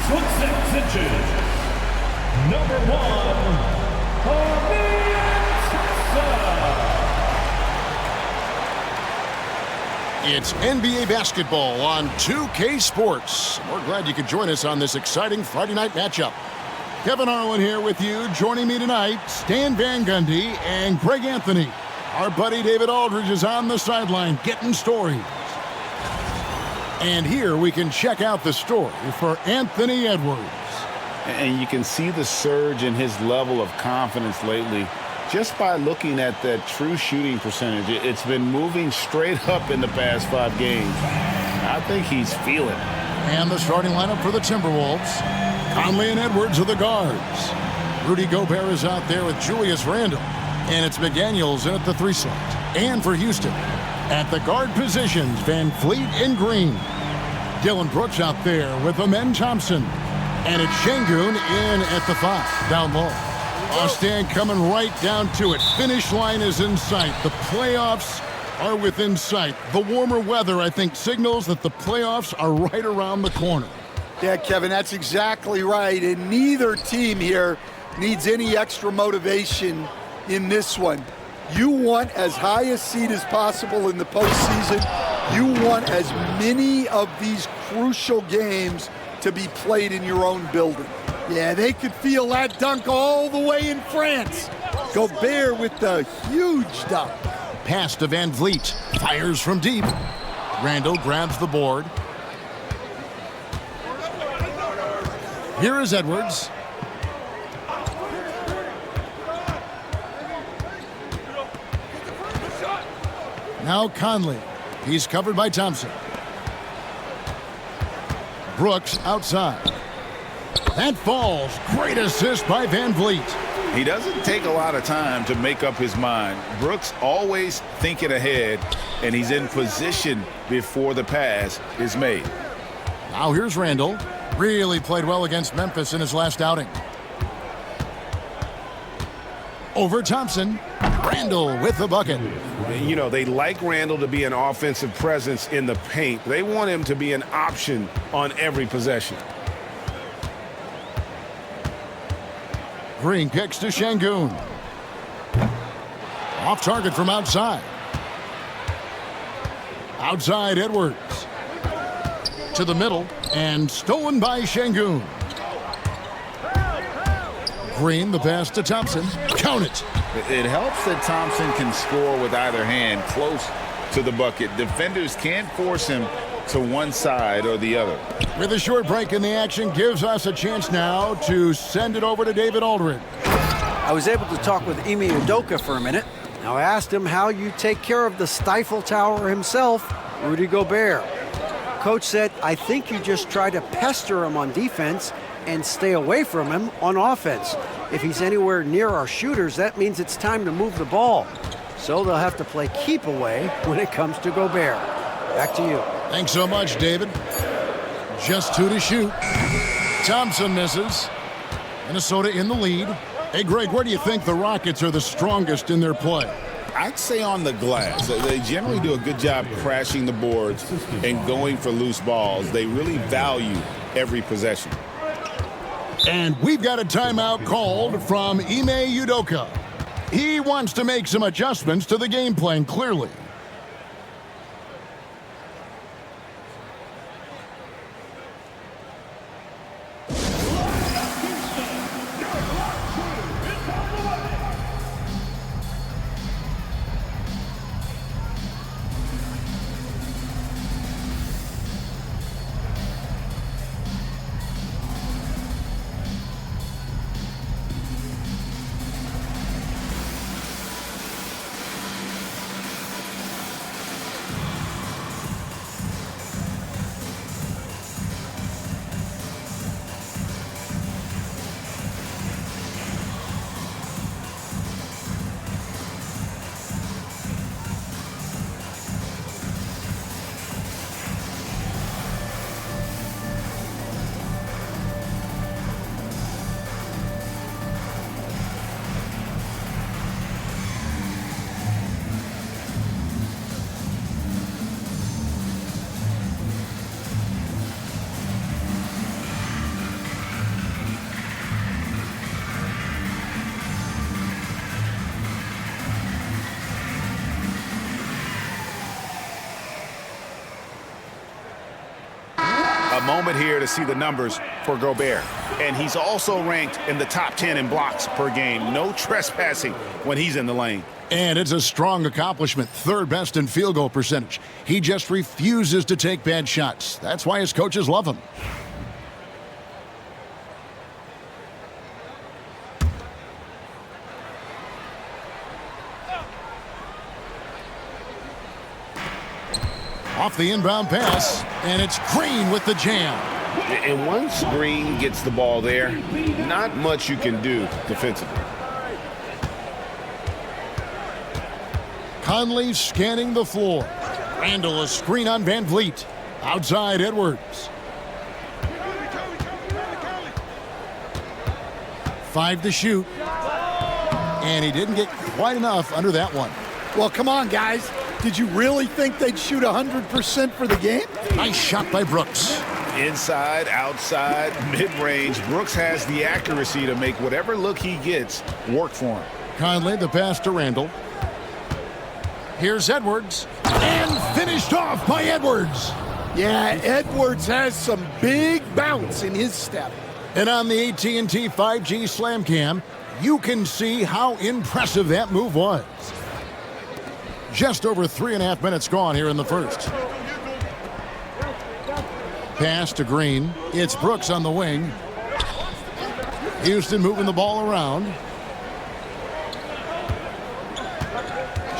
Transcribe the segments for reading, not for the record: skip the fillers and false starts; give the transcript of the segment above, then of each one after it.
6 inches. Number 1, It's NBA basketball on 2K Sports. We're glad you could join us on this exciting Friday night matchup. Kevin Harlan here with you. Joining me tonight, Stan Van Gundy and Greg Anthony. Our buddy David Aldridge is on the sideline getting stories. And here we can check out the story for Anthony Edwards. And you can see the surge in his level of confidence lately just by looking at that true shooting percentage. It's been moving straight up in the past 5 games. I think he's feeling it. And the starting lineup for the Timberwolves. Conley and Edwards are the guards. Rudy Gobert is out there with Julius Randle. And it's McDaniels in at the 3 slot. And for Houston, at the guard positions, Van Fleet and Green. Dylan Brooks out there with Amen Thompson. And it's Şengün in at the 5, down low. Stan coming right down to it. Finish line is in sight. The playoffs are within sight. The warmer weather, I think, signals that the playoffs are right around the corner. Yeah, Kevin, that's exactly right. And neither team here needs any extra motivation in this one. You want as high a seed as possible in the postseason. You want as many of these crucial games to be played in your own building. Yeah, they could feel that dunk all the way in France. Gobert with the huge dunk. Pass to Van Vliet. Fires from deep. Randle grabs the board. Here is Edwards. Now Conley. He's covered by Thompson. Brooks outside. That falls. Great assist by Van Vliet. He doesn't take a lot of time to make up his mind. Brooks always thinking ahead, and he's in position before the pass is made. Now here's Randle. Really played well against Memphis in his last outing. Over Thompson. Randle with the bucket. You know, they like Randle to be an offensive presence in the paint. They want him to be an option on every possession. Green kicks to Şengün. Off target from outside. Outside Edwards. To the middle and stolen by Şengün. Green, the pass to Thompson. Count it. It helps that Thompson can score with either hand close to the bucket. Defenders can't force him to one side or the other. With a short break in the action, gives us a chance now to send it over to David Aldridge. I was able to talk with Ime Udoka for a minute. Now I asked him how you take care of the Stifle Tower himself, Rudy Gobert. Coach said, I think you just try to pester him on defense and stay away from him on offense. If he's anywhere near our shooters, that means it's time to move the ball. So they'll have to play keep away when it comes to Gobert. Back to you. Thanks so much, David. Just 2 to shoot. Thompson misses. Minnesota in the lead. Hey, Greg, where do you think the Rockets are the strongest in their play? I'd say on the glass. They generally do a good job crashing the boards and going for loose balls. They really value every possession. And we've got a timeout called from Ime Udoka. He wants to make some adjustments to the game plan, clearly. A moment here to see the numbers for Gobert. And he's also ranked in the top 10 in blocks per game. No trespassing when he's in the lane. And it's a strong accomplishment. Third best in field goal percentage. He just refuses to take bad shots. That's why his coaches love him. Off the inbound pass, and it's Green with the jam. And once Green gets the ball there, not much you can do defensively. Conley scanning the floor. Randall, a screen on Van Vliet. Outside Edwards. 5 to shoot. And he didn't get quite enough under that one. Well, come on, guys. Did you really think they'd shoot 100% for the game? Nice shot by Brooks. Inside, outside, mid-range, Brooks has the accuracy to make whatever look he gets work for him. Conley, the pass to Randall. Here's Edwards. And finished off by Edwards. Yeah, Edwards has some big bounce in his step. And on the AT&T 5G Slam Cam, you can see how impressive that move was. Just over 3.5 minutes gone here in the first. Pass to Green. It's Brooks on the wing. Houston moving the ball around.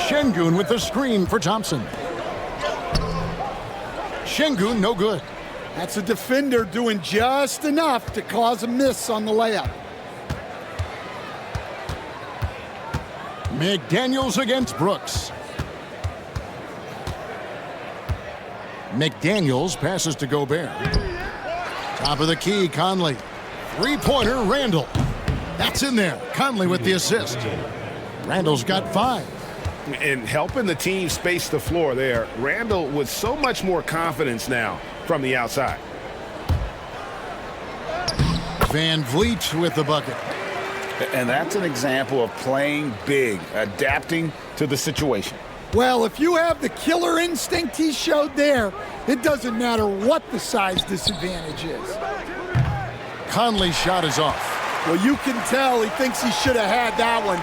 Şengün with the screen for Thompson. Şengün no good. That's a defender doing just enough to cause a miss on the layup. McDaniels against Brooks. McDaniels passes to Gobert. Top of the key, Conley. Three-pointer, Randall. That's in there. Conley with the assist. Randall's got 5. And helping the team space the floor there. Randall with so much more confidence now from the outside. Van Vliet with the bucket. And that's an example of playing big, adapting to the situation. Well, if you have the killer instinct he showed there, it doesn't matter what the size disadvantage is. Conley's shot is off. Well, you can tell he thinks he should have had that one.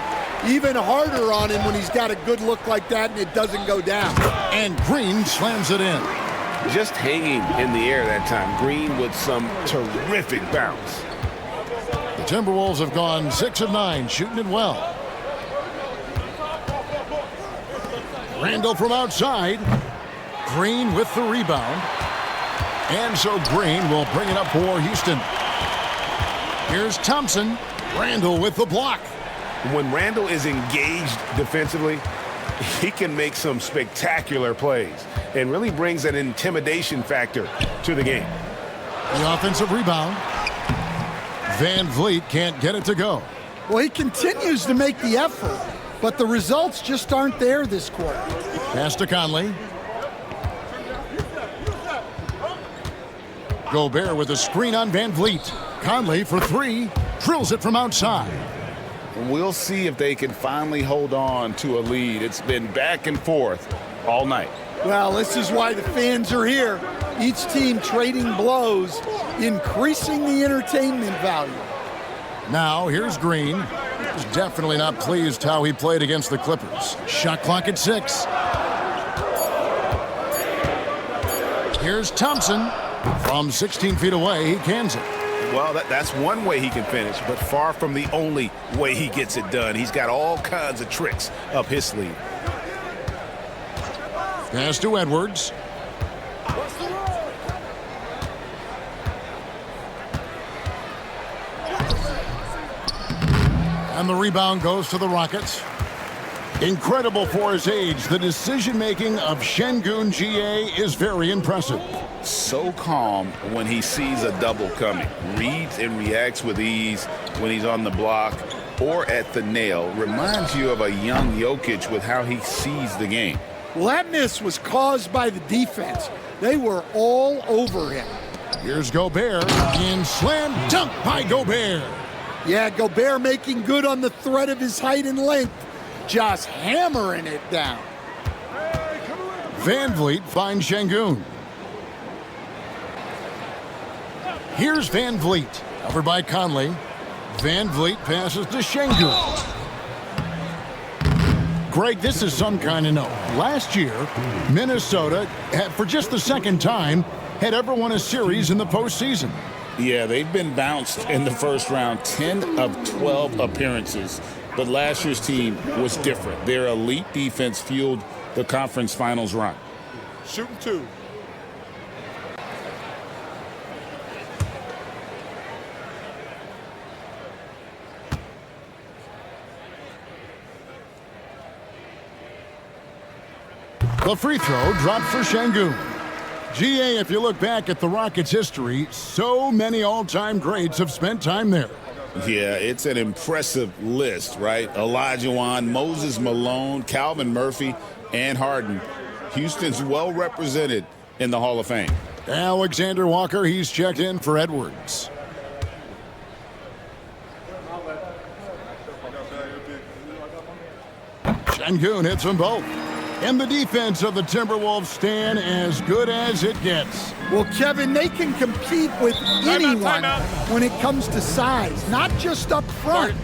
Even harder on him when he's got a good look like that and it doesn't go down. And Green slams it in. Just hanging in the air that time. Green with some terrific bounce. The Timberwolves have gone 6 of 9, shooting it well. Randall from outside. Green with the rebound. And so Green will bring it up for Houston. Here's Thompson. Randall with the block. When Randall is engaged defensively, he can make some spectacular plays and really brings an intimidation factor to the game. The offensive rebound. Van Vliet can't get it to go. Well, he continues to make the effort, but the results just aren't there this quarter. Pass to Conley. Gobert with a screen on Van Vliet. Conley for 3. Drills it from outside. We'll see if they can finally hold on to a lead. It's been back and forth all night. Well, this is why the fans are here. Each team trading blows, increasing the entertainment value. Now, here's Green. He's definitely not pleased how he played against the Clippers. Shot clock at 6. Here's Thompson. From 16 feet away, he cans it. Well, that's one way he can finish, but far from the only way he gets it done. He's got all kinds of tricks up his sleeve. Pass to Edwards. And the rebound goes to the Rockets. Incredible for his age, the decision-making of Şengün GA is very impressive. So calm when he sees a double coming. Reads and reacts with ease when he's on the block or at the nail. Reminds you of a young Jokic with how he sees the game. Well, that miss was caused by the defense. They were all over him. Here's Gobert, and slam dunk by Gobert. Yeah, Gobert making good on the threat of his height and length, just hammering it down. Van Vliet finds Şengün. Here's Van Vliet, covered by Conley. Van Vliet passes to Şengün. Greg, this is some kind of note. Last year, Minnesota, for just the second time, had ever won a series in the postseason. Yeah, they've been bounced in the first round, 10 of 12 appearances. But last year's team was different. Their elite defense fueled the conference finals run. Shooting 2. The free throw dropped for Şengün. GA, if you look back at the Rockets' history, so many all-time greats have spent time there. Yeah, it's an impressive list, right? Olajuwon, Moses Malone, Calvin Murphy, and Harden. Houston's well represented in the Hall of Fame. Alexander Walker, he's checked in for Edwards. Şengün hits them both. And the defense of the Timberwolves stand as good as it gets. Well, Kevin, they can compete with anyone when it comes to size, not just up front,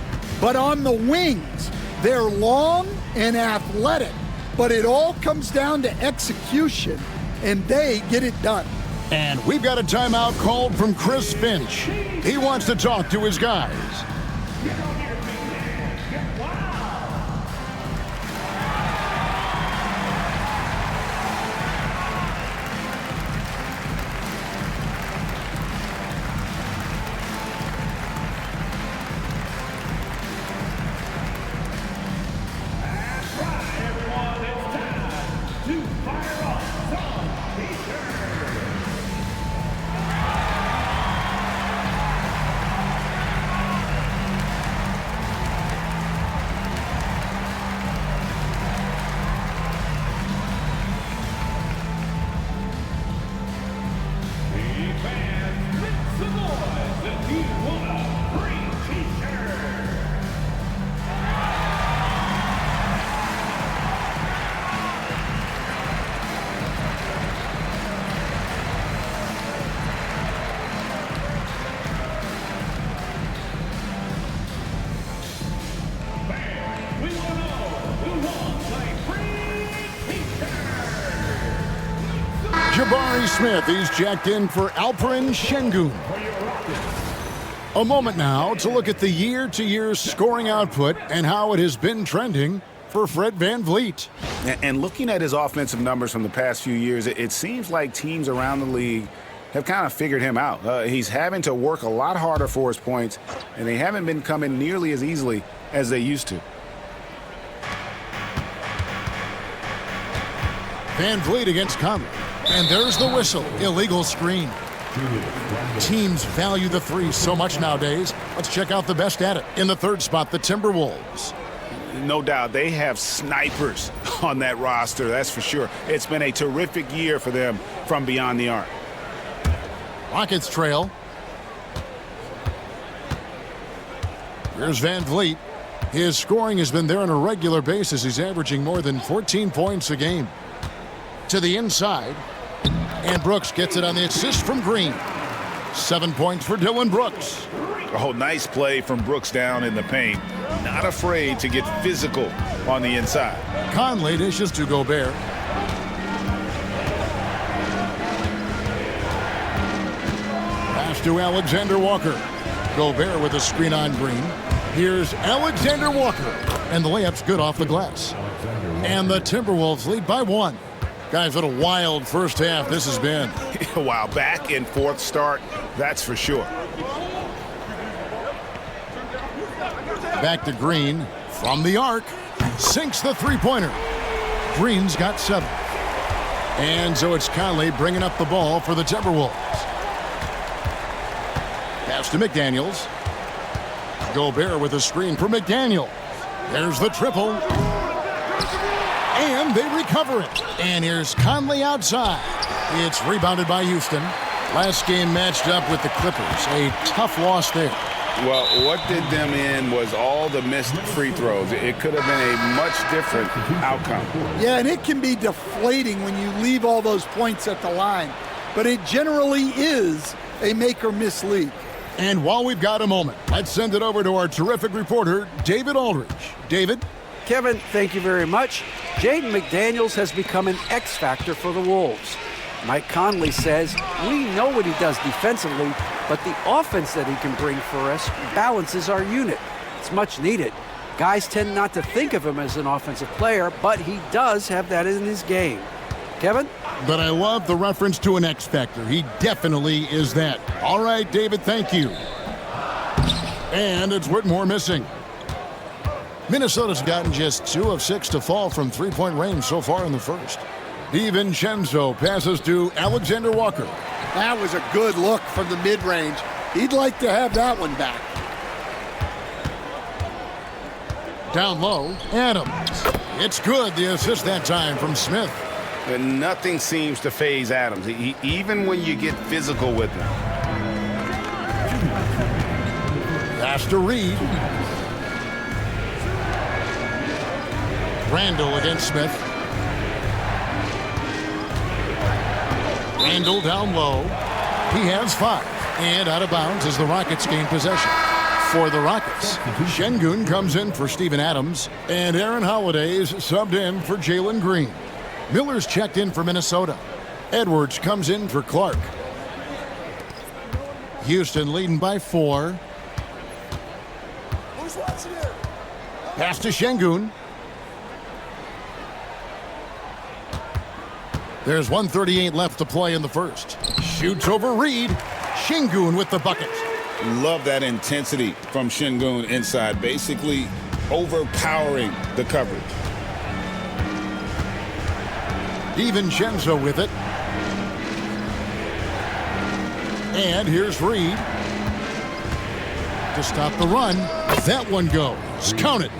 but on the wings. They're long and athletic, but it all comes down to execution, and they get it done. And we've got a timeout called from Chris Finch. He wants to talk to his guys. Jabari Smith, he's checked in for Alperen Şengün. A moment now to look at the year-to-year scoring output and how it has been trending for Fred Van Vliet. And looking at his offensive numbers from the past few years, it seems like teams around the league have kind of figured him out. He's having to work a lot harder for his points, and they haven't been coming nearly as easily as they used to. Van Vliet against Conley. And there's the whistle. Illegal screen. Teams value the three so much nowadays. Let's check out the best at it. In the third spot, the Timberwolves. No doubt, they have snipers on that roster, that's for sure. It's been a terrific year for them from beyond the arc. Rockets trail. Here's Van Vliet. His scoring has been there on a regular basis. He's averaging more than 14 points a game. To the inside. And Brooks gets it on the assist from Green. 7 points for Dylan Brooks. Oh, nice play from Brooks down in the paint. Not afraid to get physical on the inside. Conley dishes to Gobert. Pass to Alexander Walker. Gobert with a screen on Green. Here's Alexander Walker. And the layup's good off the glass. And the Timberwolves lead by 1. Guys, what a wild first half this has been. Wow, back and forth start, that's for sure. Back to Green from the arc. Sinks the three-pointer. Green's got 7. And so it's Conley bringing up the ball for the Timberwolves. Pass to McDaniels. Gobert with a screen for McDaniel. There's the triple. And they recover it. And here's Conley outside. It's rebounded by Houston. Last game matched up with the Clippers. A tough loss there. Well, what did them in was all the missed free throws. It could have been a much different outcome. Yeah, and it can be deflating when you leave all those points at the line. But it generally is a make-or-miss league. And while we've got a moment, let's send it over to our terrific reporter, David Aldridge. David? Kevin, thank you very much. Jaden McDaniels has become an X factor for the Wolves. Mike Conley says, we know what he does defensively, but the offense that he can bring for us balances our unit. It's much needed. Guys tend not to think of him as an offensive player, but he does have that in his game. Kevin? But I love the reference to an X factor. He definitely is that. All right, David, thank you. And it's Whitmore missing. Minnesota's gotten just 2 of 6 to fall from three-point range so far in the first. DiVincenzo passes to Alexander Walker. That was a good look from the mid-range. He'd like to have that one back. Down low, Adams. It's good, the assist that time from Smith. And nothing seems to faze Adams, even when you get physical with him. Pass to Reed. Randall against Smith. Randall down low. He has 5. And out of bounds as the Rockets gain possession. For the Rockets, Şengün comes in for Steven Adams. And Aaron Holiday's subbed in for Jalen Green. Miller's checked in for Minnesota. Edwards comes in for Clark. Houston leading by 4. Pass to Şengün. There's 1:38 left to play in the first. Shoots over Reed. Şengün with the bucket. Love that intensity from Şengün inside, basically overpowering the coverage. DiVincenzo with it. And here's Reed. To stop the run. That one goes. Count it.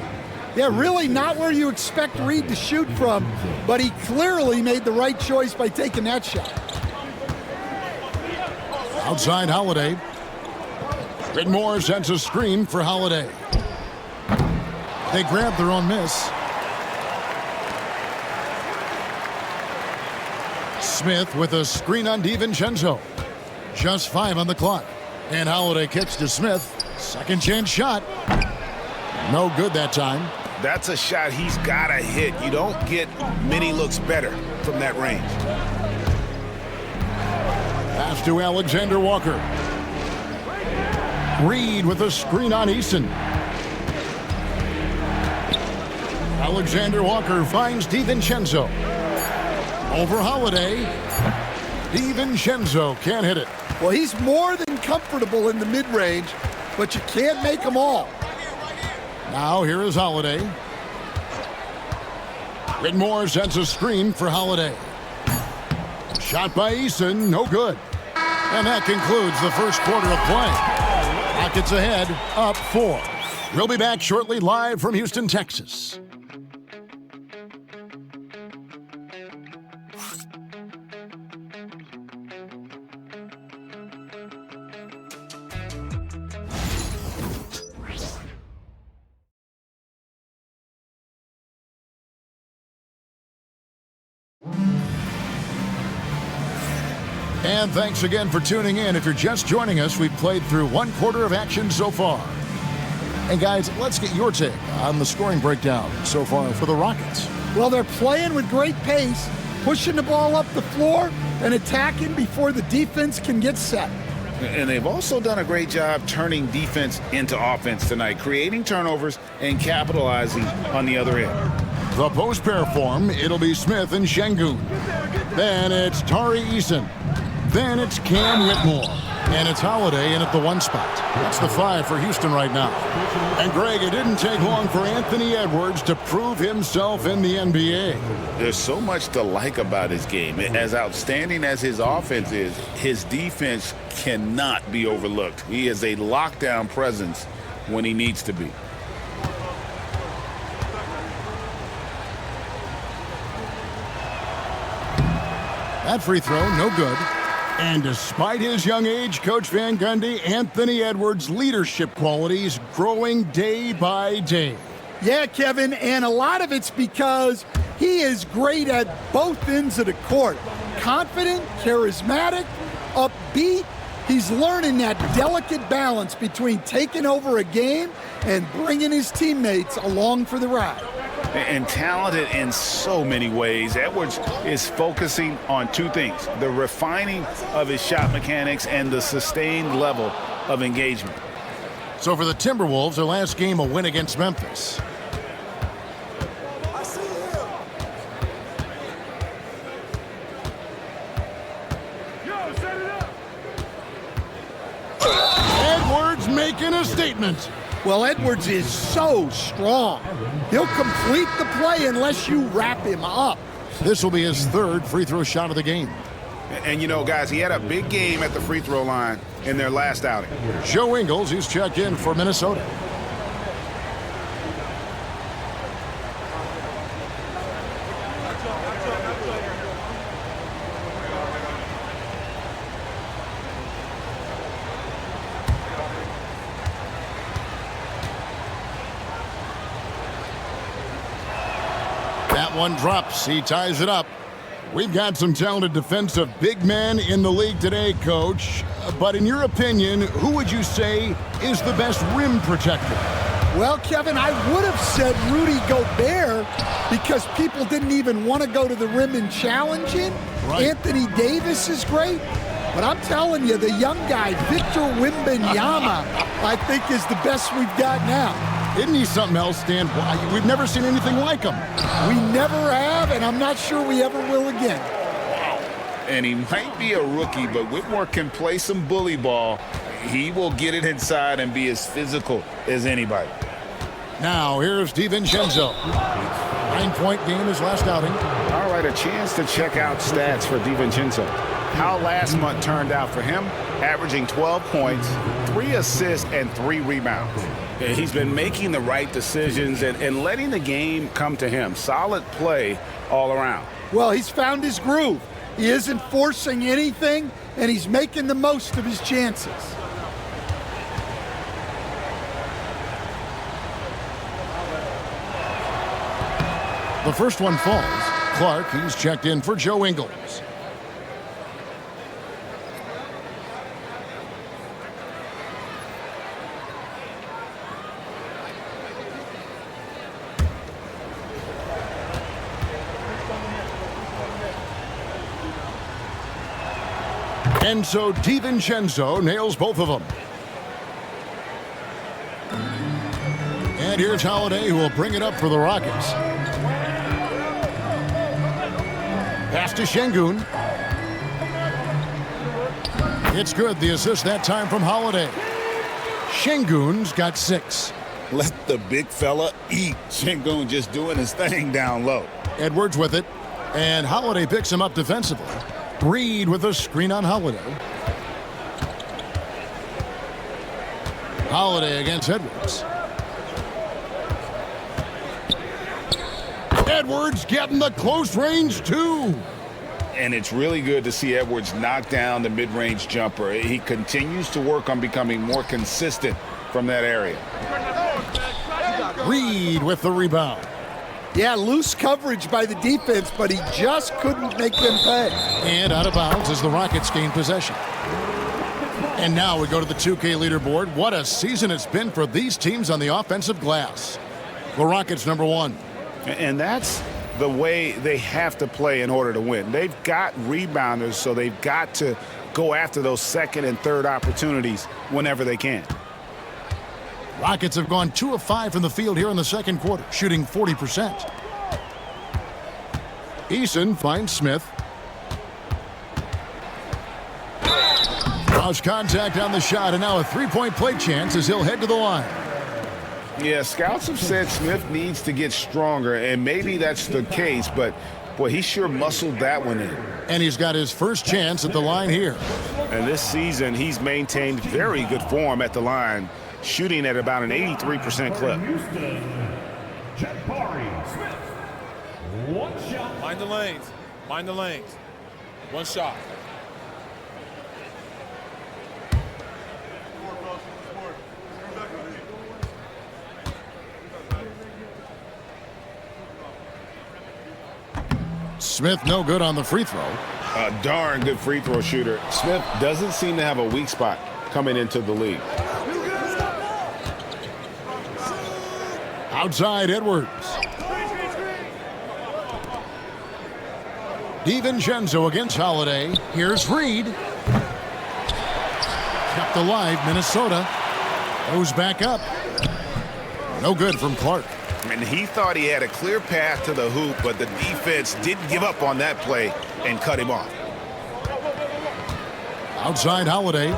Yeah, really not where you expect Reed to shoot from, but he clearly made the right choice by taking that shot. Outside Holiday. Whitmore sends a screen for Holiday. They grab their own miss. Smith with a screen on DiVincenzo. Just 5 on the clock. And Holiday kicks to Smith. Second chance shot. No good that time. That's a shot he's got to hit. You don't get many looks better from that range. Pass to Alexander Walker. Reed with a screen on Eason. Alexander Walker finds DiVincenzo. Over Holiday. DiVincenzo can't hit it. Well, he's more than comfortable in the mid-range, but you can't make them all. Now here is Holiday. Whitmore sends a screen for Holiday. Shot by Eason, no good. And that concludes the first quarter of play. Rockets ahead, up 4. We'll be back shortly live from Houston, Texas. And thanks again for tuning in. If you're just joining us, we've played through 1 quarter of action so far. And guys, let's get your take on the scoring breakdown so far for the Rockets. Well, they're playing with great pace, pushing the ball up the floor and attacking before the defense can get set. And they've also done a great job turning defense into offense tonight, creating turnovers and capitalizing on the other end. The post pair form, it'll be Smith and Şengün. Then it's Tari Eason. Then it's Cam Whitmore. And it's Holiday in at the 1 spot. That's the 5 for Houston right now. And Greg, it didn't take long for Anthony Edwards to prove himself in the NBA. There's so much to like about his game. As outstanding as his offense is, his defense cannot be overlooked. He is a lockdown presence when he needs to be. That free throw, no good. And despite his young age, Coach Van Gundy, Anthony Edwards' leadership qualities growing day by day. Yeah, Kevin, and a lot of it's because he is great at both ends of the court. Confident, charismatic, upbeat, He's learning that delicate balance between taking over a game and bringing his teammates along for the ride. And talented in so many ways. Edwards is focusing on two things: the refining of his shot mechanics and the sustained level of engagement. So for the Timberwolves, their last game a win against Memphis. Edwards making a statement. Well, Edwards is so strong. He'll complete the play unless you wrap him up. This will be his third free throw shot of the game. And you know, guys, he had a big game at the free throw line in their last outing. Joe Ingles, he's checked in for Minnesota. That one drops. He ties it up. We've got some talented defensive big men in the league today, Coach. But in your opinion, who would you say is the best rim protector? Well, Kevin, I would have said Rudy Gobert because people didn't even want to go to the rim and challenge him. Right. Anthony Davis is great. But I'm telling you, the young guy, Victor Wembanyama, I think is the best we've got now. Isn't he something else, Stan? We've never seen anything like him. We never have, and I'm not sure we ever will again. And he might be a rookie, but Whitmore can play some bully ball. He will get it inside and be as physical as anybody. Now, here's DiVincenzo. 9-point game his last outing. All right, a chance to check out stats for DiVincenzo. How last month turned out for him, averaging 12 points, 3 assists, and 3 rebounds. He's been making the right decisions and letting the game come to him. Solid play all around. Well, he's found his groove. He isn't forcing anything, and he's making the most of his chances. The first one falls. Clark, he's checked in for Joe Ingles. And so DiVincenzo nails both of them. And here's Holiday, who will bring it up for the Rockets. Pass to Şengün. It's good. The assist that time from Holiday. Şengün's got 6. Let the big fella eat. Şengün just doing his thing down low. Edwards with it. And Holiday picks him up defensively. Reed with a screen on Holiday. Holiday against Edwards. Edwards getting the close range too. And it's really good to see Edwards knock down the mid-range jumper. He continues to work on becoming more consistent from that area. Reed with the rebound. Yeah, loose coverage by the defense, but he just couldn't make them pay. And out of bounds as the Rockets gain possession. And now we go to the 2K leaderboard. What a season it's been for these teams on the offensive glass. The Rockets #1. And that's the way they have to play in order to win. They've got rebounders, so they've got to go after those second and third opportunities whenever they can. Rockets have gone 2 of 5 from the field here in the second quarter, shooting 40%. Eason finds Smith. Lost contact on the shot, and now a three-point play chance as he'll head to the line. Yeah, scouts have said Smith needs to get stronger, and maybe that's the case, but boy, he sure muscled that one in. And he's got his first chance at the line here. And this season, he's maintained very good form at the line, shooting at about an 83% clip. One shot. Mind the lanes. Mind the lanes. One shot. Smith no good on the free throw. A darn good free throw shooter. Smith doesn't seem to have a weak spot coming into the league. Outside Edwards. DiVincenzo against Holiday. Here's Reed. Kept alive, Minnesota. Goes back up. No good from Clark. And he thought he had a clear path to the hoop, but the defense didn't give up on that play and cut him off. Outside Holiday.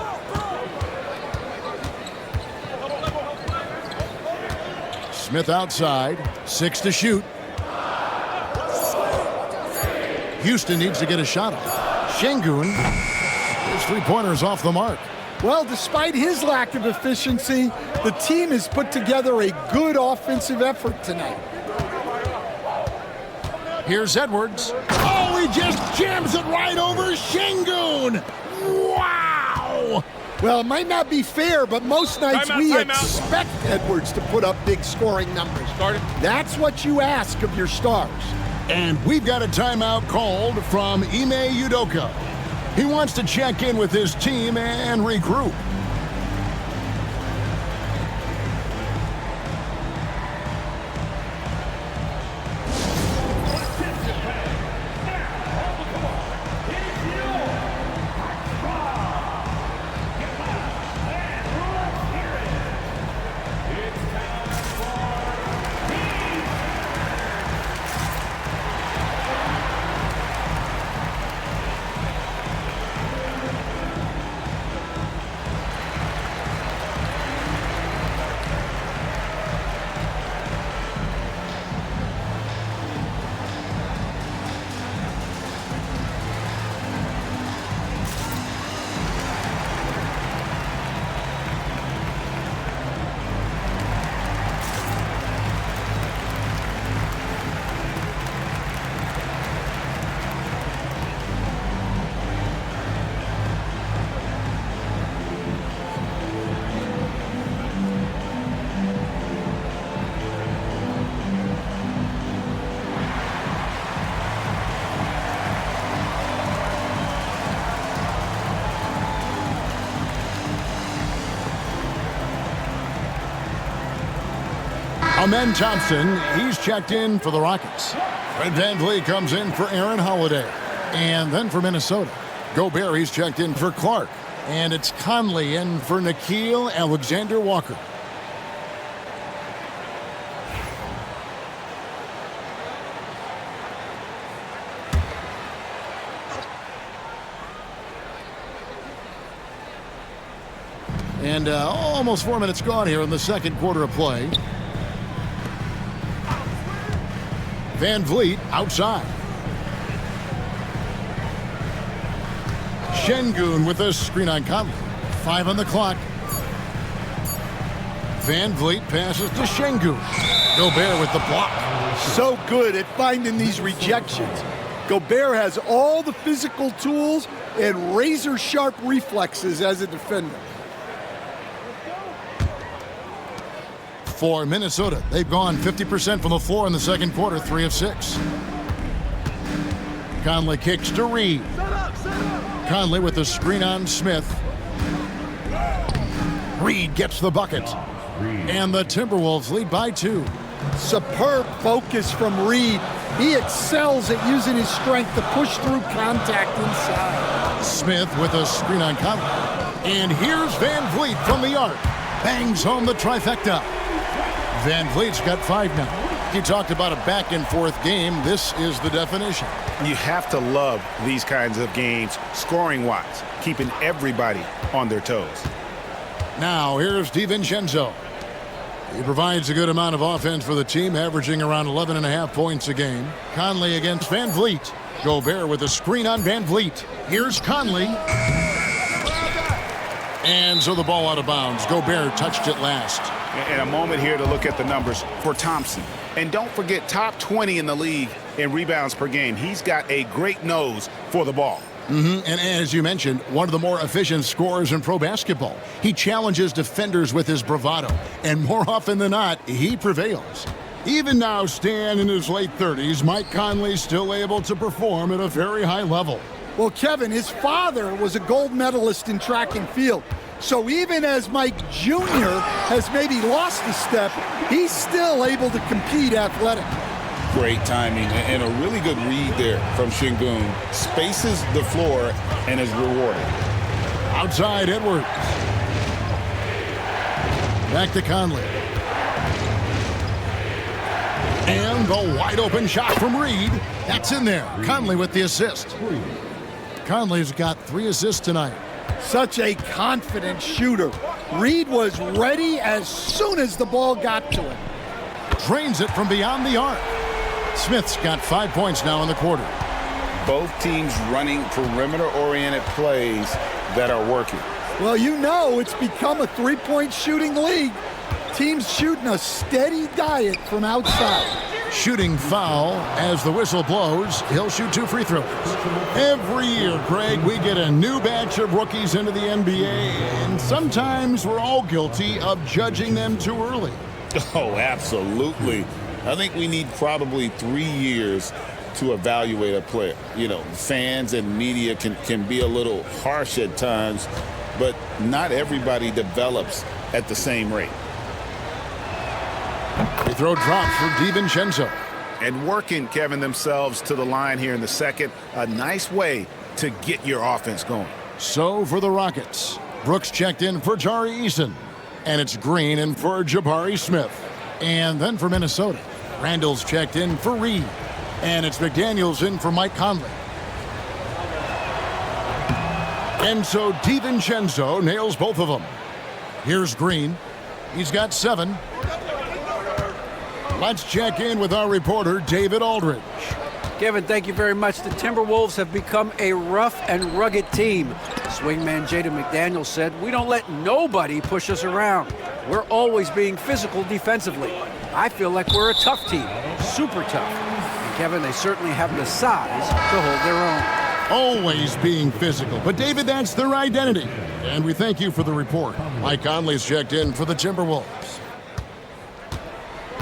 Smith outside. 6 to shoot. Houston needs to get a shot off. Şengün. His three-pointer's off the mark. Well, despite his lack of efficiency, the team has put together a good offensive effort tonight. Here's Edwards. Oh, he just jams it right over Şengün. Wow! Well, it might not be fair, but most nights we expect Edwards to put up big scoring numbers. That's what you ask of your stars. And we've got a timeout called from Ime Udoka. He wants to check in with his team and regroup. Amen Thompson, he's checked in for the Rockets. Fred VanVleet comes in for Aaron Holiday. And then for Minnesota, Gobert, he's checked in for Clark. And it's Conley in for Nickeil Alexander-Walker. And almost 4 minutes gone here in the second quarter of play. VanVleet outside. Şengün with a screen on Conley. 5 on the clock. VanVleet passes to Şengün. Gobert with the block. So good at finding these rejections. Gobert has all the physical tools and razor-sharp reflexes as a defender. For Minnesota, they've gone 50% from the floor in the second quarter, 3 of 6. Conley kicks to Reed. Conley with the screen on Smith. Reed gets the bucket. And the Timberwolves lead by 2. Superb focus from Reed. He excels at using his strength to push through contact inside. Smith with a screen on Conley. And here's VanVleet from the arc. Bangs home the trifecta. VanVleet's got 5 now. He talked about a back-and-forth game. This is the definition. You have to love these kinds of games, scoring-wise, keeping everybody on their toes. Now, here's DiVincenzo. He provides a good amount of offense for the team, averaging around 11.5 points a game. Conley against VanVleet. Gobert with a screen on VanVleet. Here's Conley. And so the ball out of bounds. Gobert touched it last. And a moment here to look at the numbers for Thompson. And don't forget, top 20 in the league in rebounds per game. He's got a great nose for the ball. And as you mentioned, one of the more efficient scorers in pro basketball. He challenges defenders with his bravado. And more often than not, he prevails. Even now, Stan in his late 30s, Mike Conley still able to perform at a very high level. Well, Kevin, his father was a gold medalist in track and field. So even as Mike Jr. has maybe lost a step, he's still able to compete athletic. Great timing and a really good read there from Şengün. Spaces the floor and is rewarded. Outside Edwards. Back to Conley. And the wide open shot from Reed. That's in there. Conley with the assist. Conley's got 3 assists tonight. Such a confident shooter. Reed was ready as soon as the ball got to him. Drains it from beyond the arc. Smith's got 5 points now in the quarter. Both teams running perimeter-oriented plays that are working. Well, you know it's become a three-point shooting league. Teams shooting a steady diet from outside. Shooting foul as the whistle blows. He'll shoot 2 free throws. Every year, Craig, we get a new batch of rookies into the NBA, and sometimes we're all guilty of judging them too early. Oh, absolutely. I think we need probably 3 years to evaluate a player. You know, fans and media can be a little harsh at times, but not everybody develops at the same rate. Free throw drops for DiVincenzo. And working, Kevin, themselves to the line here in the second. A nice way to get your offense going. So for the Rockets, Brooks checked in for Jari Eason. And it's Green in for Jabari Smith. And then for Minnesota, Randall's checked in for Reed. And it's McDaniels in for Mike Conley. And so DiVincenzo nails both of them. Here's Green. He's got 7. Let's check in with our reporter, David Aldridge. Kevin, thank you very much. The Timberwolves have become a rough and rugged team. Swingman Jaden McDaniels said, "We don't let nobody push us around. We're always being physical defensively. I feel like we're a tough team, super tough." And Kevin, they certainly have the size to hold their own. Always being physical. But David, that's their identity. And we thank you for the report. Mike Conley's checked in for the Timberwolves.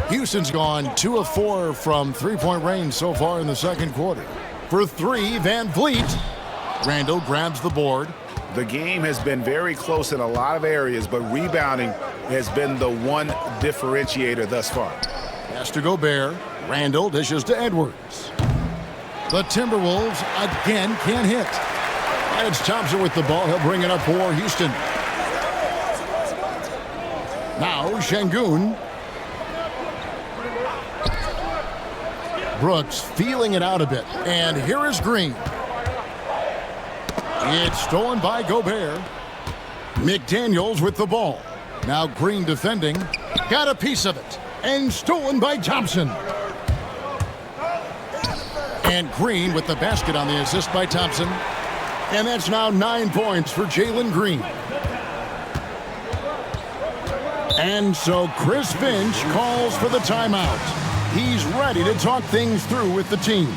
Houston's gone 2 of 4 from three-point range so far in the second quarter. For 3, Van Vliet. Randall grabs the board. The game has been very close in a lot of areas, but rebounding has been the one differentiator thus far. Pass to Gobert. Randall dishes to Edwards. The Timberwolves again can't hit. And it's Thompson with the ball. He'll bring it up for Houston. Now Şengün. Brooks feeling it out a bit. And here is Green. It's stolen by Gobert. McDaniels with the ball. Now Green defending. Got a piece of it. And stolen by Thompson. And Green with the basket on the assist by Thompson. And that's now 9 points for Jalen Green. And so Chris Finch calls for the timeout. He's ready to talk things through with the team.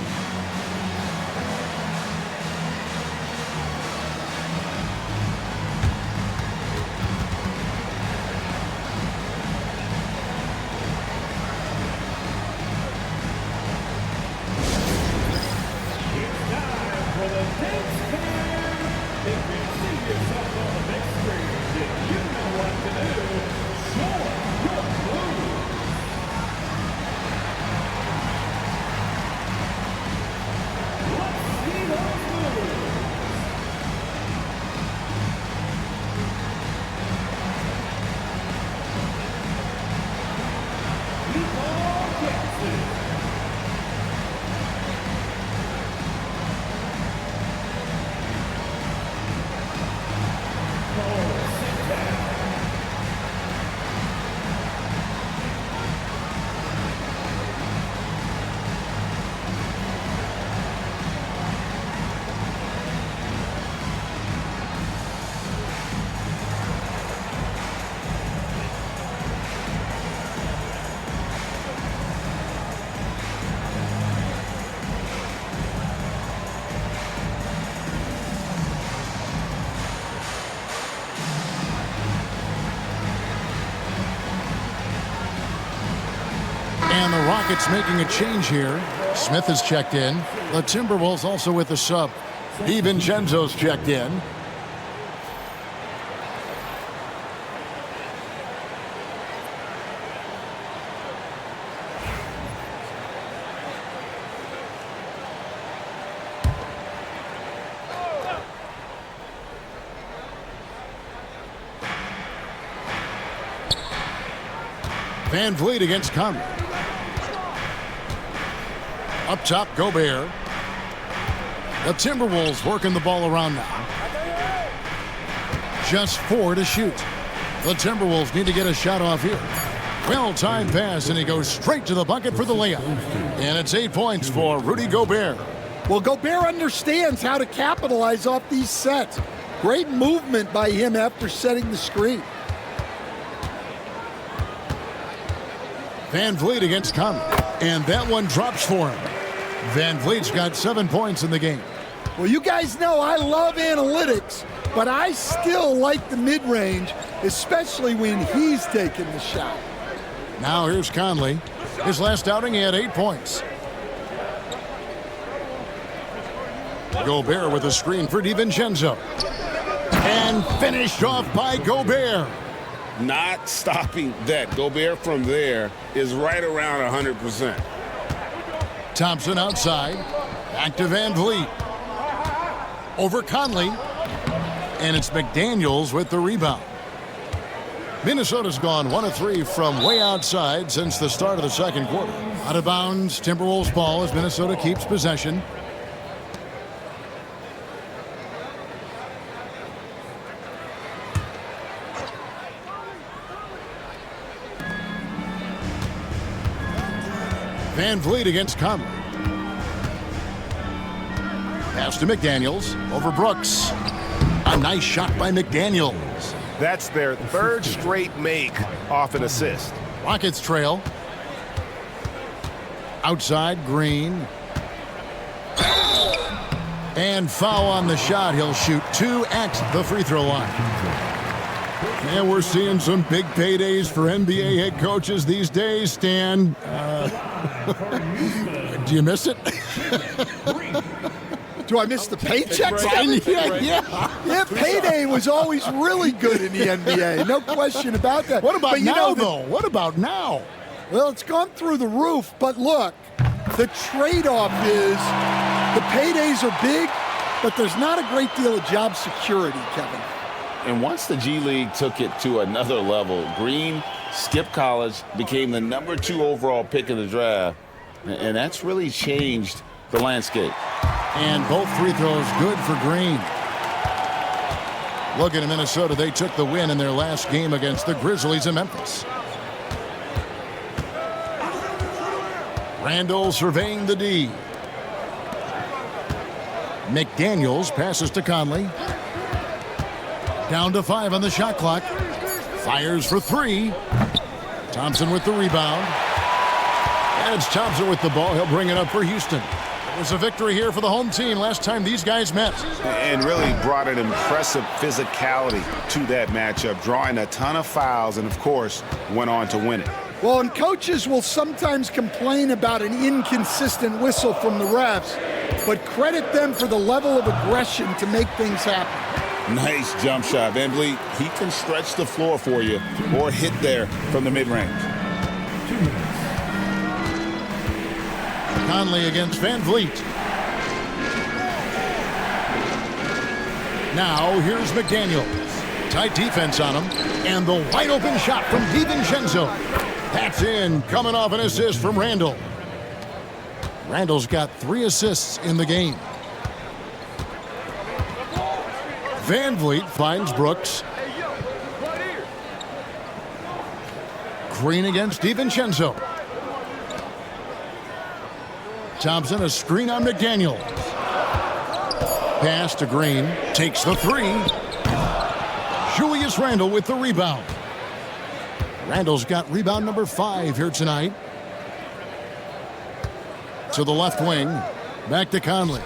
And the Rockets making a change here. Smith has checked in. The Timberwolves also with a sub. DiVincenzo's checked in. Van Vliet against Conley. Up top, Gobert. The Timberwolves working the ball around now. Just 4 to shoot. The Timberwolves need to get a shot off here. Well-timed pass, and he goes straight to the bucket for the layup. And it's 8 points for Rudy Gobert. Well, Gobert understands how to capitalize off these sets. Great movement by him after setting the screen. Van Vliet against Conley. And that one drops for him. Van Vliet's got 7 points in the game. Well, you guys know I love analytics, but I still like the mid-range, especially when he's taking the shot. Now here's Conley. His last outing, he had 8 points. Gobert with a screen for DiVincenzo. And finished off by Gobert. Not stopping that. Gobert from there is right around 100%. Thompson outside. Back to Van Vliet. Over Conley. And it's McDaniels with the rebound. Minnesota's gone 1 of 3 from way outside since the start of the second quarter. Out of bounds, Timberwolves ball as Minnesota keeps possession. Van Vliet against Conley. Pass to McDaniels. Over Brooks. A nice shot by McDaniels. That's their 3rd straight make off an assist. Rockets trail. Outside, Green. And foul on the shot. He'll shoot 2 at the free throw line. And we're seeing some big paydays for NBA head coaches these days, Stan. Do you miss it? Do I miss the paychecks? Yeah. Payday was always really good in the NBA. No question about that. What about but now, though? What about now? Well, it's gone through the roof. But look, the trade-off is the paydays are big, but there's not a great deal of job security, Kevin. And once the G League took it to another level, Green skipped college, became the number 2 overall pick in the draft, and that's really changed the landscape. And both free throws good for Green. Looking at Minnesota, they took the win in their last game against the Grizzlies in Memphis. Randall surveying the D. McDaniels passes to Conley. Down to 5 on the shot clock. Fires for 3. Thompson with the rebound. And it's Thompson with the ball. He'll bring it up for Houston. It was a victory here for the home team last time these guys met. And really brought an impressive physicality to that matchup, drawing a ton of fouls and, of course, went on to win it. Well, and coaches will sometimes complain about an inconsistent whistle from the refs, but credit them for the level of aggression to make things happen. Nice jump shot. Van Vliet, he can stretch the floor for you or hit there from the mid-range. Conley against Van Vliet. Now here's McDaniels. Tight defense on him. And the wide open shot from DiVincenzo. That's in, coming off an assist from Randall. Randall's got 3 assists in the game. Van Vliet finds Brooks. Green against DiVincenzo. Thompson, a screen on McDaniels. Pass to Green. Takes the 3. Julius Randle with the rebound. Randall's got rebound number 5 here tonight. To the left wing. Back to Conley.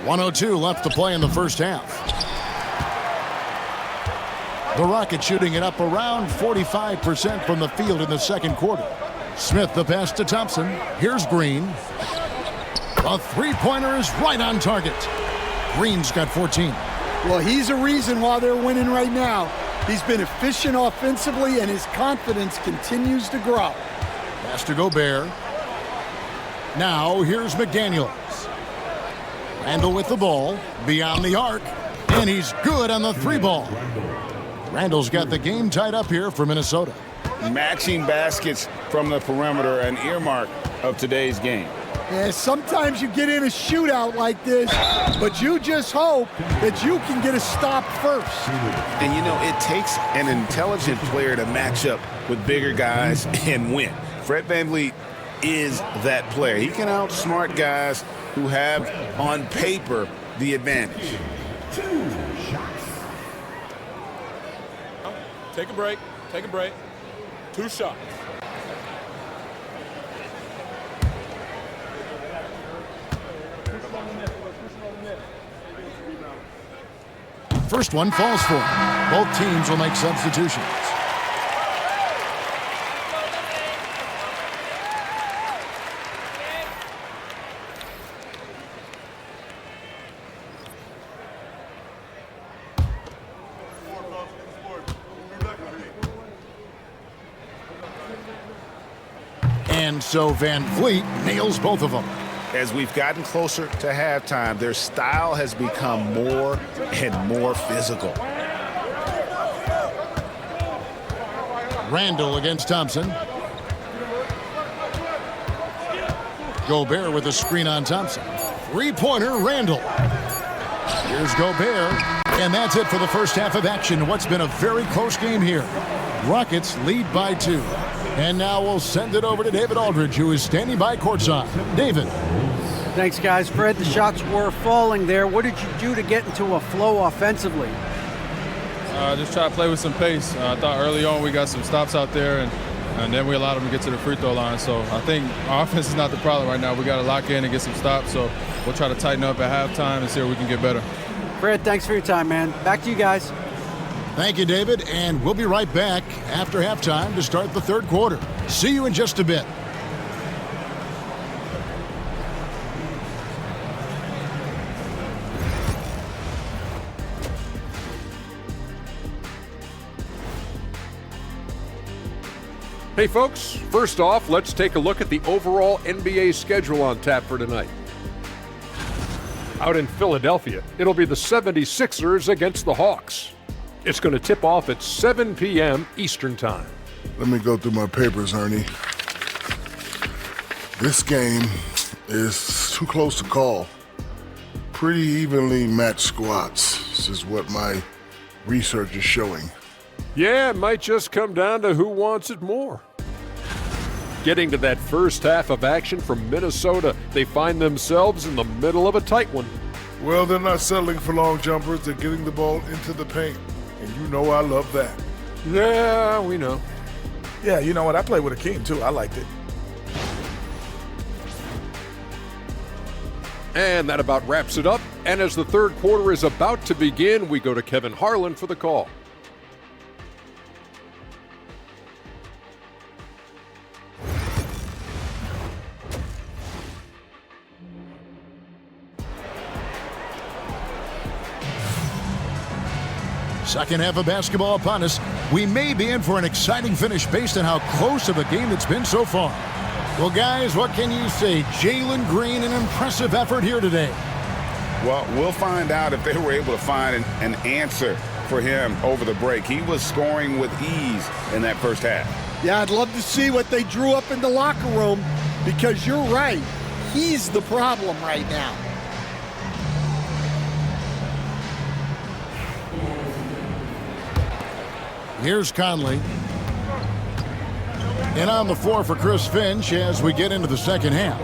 1:02 left to play in the first half. The Rockets shooting it up around 45% from the field in the second quarter. Smith the pass to Thompson. Here's Green. A three-pointer is right on target. Green's got 14. Well, he's a reason why they're winning right now. He's been efficient offensively, and his confidence continues to grow. Pass to Gobert. Now here's McDaniels. Randall with the ball, beyond the arc, and he's good on the three ball. Randall's got the game tied up here for Minnesota. Matching baskets from the perimeter, an earmark of today's game. Yeah, sometimes you get in a shootout like this, but you just hope that you can get a stop first. And, you know, it takes an intelligent player to match up with bigger guys and win. Fred VanVleet is that player. He can outsmart guys who have, on paper, the advantage. Take a break. Take a break. 2 shots. First one falls for him. Both teams will make substitutions. And so VanVleet nails both of them. As we've gotten closer to halftime, their style has become more and more physical. Randall against Thompson. Gobert with a screen on Thompson. Three-pointer, Randall. Here's Gobert. And that's it for the first half of action. What's been a very close game here. Rockets lead by 2. And now we'll send it over to David Aldridge, who is standing by courtside. David. Thanks, guys. Fred, the shots were falling there. What did you do to get into a flow offensively? Just try to play with some pace. I thought early on we got some stops out there, and then we allowed them to get to the free throw line. So I think our offense is not the problem right now. We got to lock in and get some stops. So we'll try to tighten up at halftime and see if we can get better. Fred, thanks for your time, man. Back to you guys. Thank you, David, and we'll be right back after halftime to start the third quarter. See you in just a bit. Hey folks, first off, let's take a look at the overall NBA schedule on tap for tonight. Out in Philadelphia, it'll be the 76ers against the Hawks. It's going to tip off at 7 p.m. Eastern Time. Let me go through my papers, Ernie. This game is too close to call. Pretty evenly matched squads. This is what my research is showing. Yeah, it might just come down to who wants it more. Getting to that first half of action from Minnesota, they find themselves in the middle of a tight one. Well, they're not settling for long jumpers. They're getting the ball into the paint. And you know I love that. Yeah, we know. Yeah, you know what? I played with Akeem, too. I liked it. And that about wraps it up. And as the third quarter is about to begin, we go to Kevin Harlan for the call. Second half of basketball upon us. We may be in for an exciting finish based on how close of a game it's been so far. Well, guys, what can you say? Jalen Green, an impressive effort here today. Well, we'll find out if they were able to find an answer for him over the break. He was scoring with ease in that first half. Yeah, I'd love to see what they drew up in the locker room, because you're right. He's the problem right now. Here's Conley. And on the floor for Chris Finch as we get into the second half.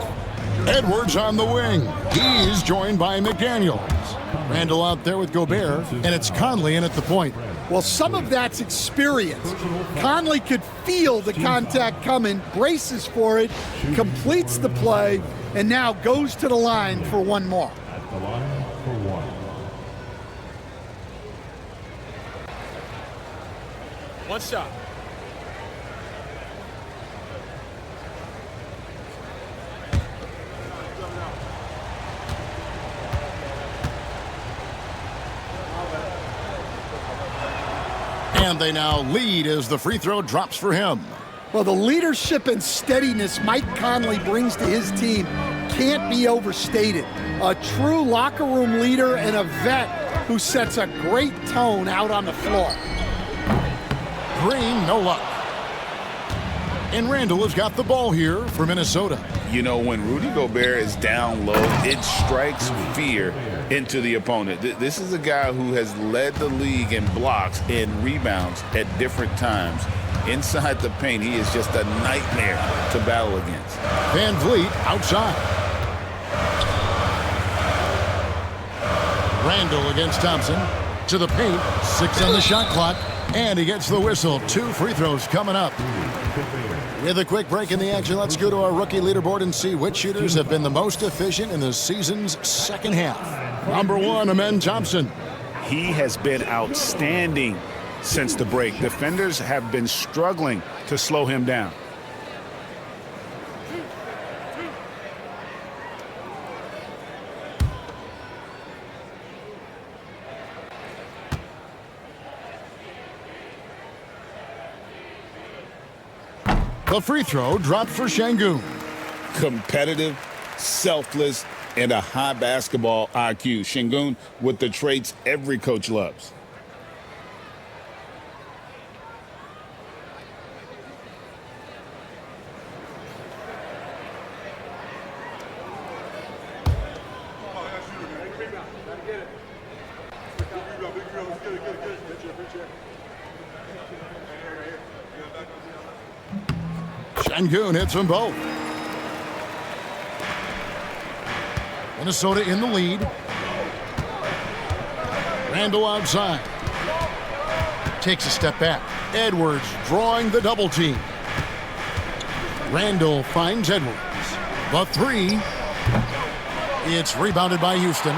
Edwards on the wing. He's joined by McDaniels. Randall out there with Gobert, and it's Conley in at the point. Well, some of that's experience. Conley could feel the contact coming, braces for it, completes the play, and now goes to the line for one more. At the line for one. One shot. And they now lead as the free throw drops for him. Well, the leadership and steadiness Mike Conley brings to his team can't be overstated. A true locker room leader and a vet who sets a great tone out on the floor. Green, no luck. And Randall has got the ball here for Minnesota. You know, when Rudy Gobert is down low, it strikes fear into the opponent. This is a guy who has led the league in blocks and rebounds at different times. Inside the paint, he is just a nightmare to battle against. Van Vliet outside. Randall against Thompson. To the paint, 6 on the shot clock, and he gets the whistle. 2 free throws coming up. With a quick break in the action, let's go to our rookie leaderboard and see which shooters have been the most efficient in the season's second half. Number 1, Amen Thompson. He has been outstanding since the break. Defenders have been struggling to slow him down. The free throw dropped for Şengün. Competitive, selfless, and a high basketball IQ. Şengün with the traits every coach loves. Şengün hits them both. Minnesota in the lead. Randall outside. Takes a step back. Edwards drawing the double team. Randall finds Edwards. The 3. It's rebounded by Houston.